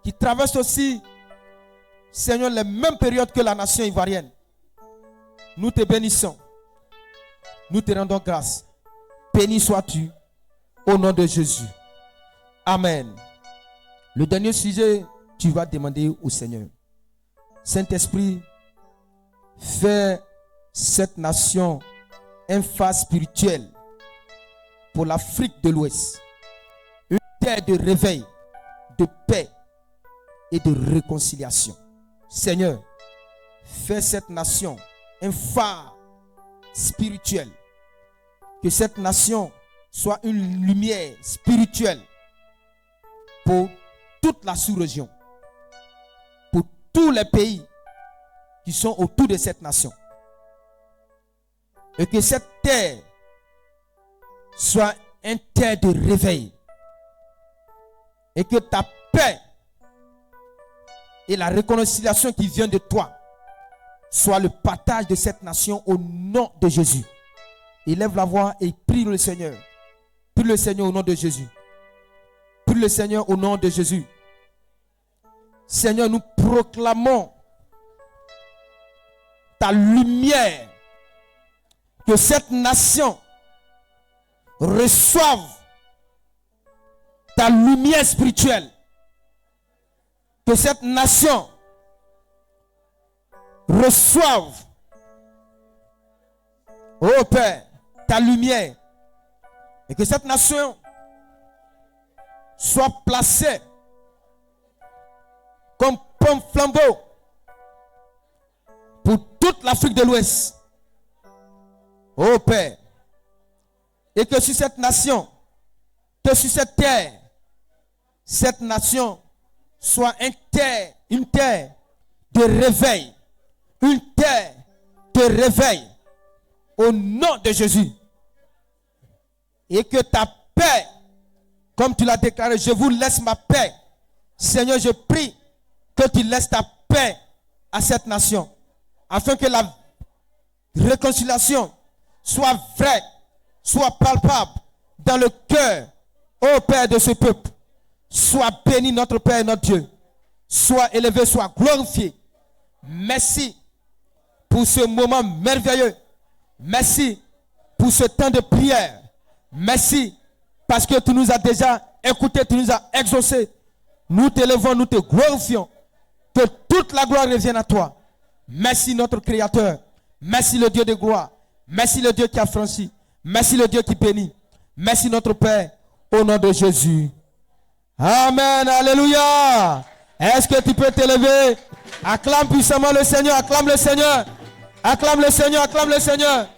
S1: qui traversent aussi, Seigneur, les mêmes périodes que la nation ivoirienne. Nous te bénissons, nous te rendons grâce. Béni sois-tu au nom de Jésus. Amen. Le dernier sujet, tu vas demander au Seigneur. Saint-Esprit, fais cette nation un phare spirituel pour l'Afrique de l'Ouest. Une terre de réveil, de paix et de réconciliation. Seigneur, fais cette nation un phare spirituel. Que cette nation soit une lumière spirituelle pour toute la sous-région, pour tous les pays qui sont autour de cette nation. Et que cette terre soit une terre de réveil. Et que ta paix et la réconciliation qui vient de toi soit le partage de cette nation au nom de Jésus. Élève la voix et prie le Seigneur. Prie le Seigneur au nom de Jésus. Prie le Seigneur au nom de Jésus. Seigneur, nous proclamons ta lumière. Que cette nation reçoive ta lumière spirituelle. Que cette nation reçoive, oh Père, ta lumière. Et que cette nation soit placée comme pomme flambeau pour toute l'Afrique de l'Ouest. Oh Père, et que sur cette nation, que sur cette terre, cette nation soit une terre de réveil, une terre de réveil au nom de Jésus. Et que ta paix, comme tu l'as déclaré, je vous laisse ma paix. Seigneur, je prie que tu laisses ta paix à cette nation, afin que la réconciliation soit vraie, soit palpable dans le cœur, ô Père de ce peuple. Sois béni notre Père et notre Dieu. Sois élevé, sois glorifié. Merci pour ce moment merveilleux. Merci pour ce temps de prière. Merci parce que tu nous as déjà écoutés, tu nous as exaucés. Nous t'élevons, nous te glorifions. Que toute la gloire revienne à toi. Merci notre Créateur. Merci le Dieu de gloire. Merci le Dieu qui a franchi. Merci le Dieu qui bénit. Merci notre Père. Au nom de Jésus. Amen. Alléluia. Est-ce que tu peux t'élever? Acclame puissamment le Seigneur. Acclame le Seigneur. Acclame le Seigneur. Acclame le Seigneur.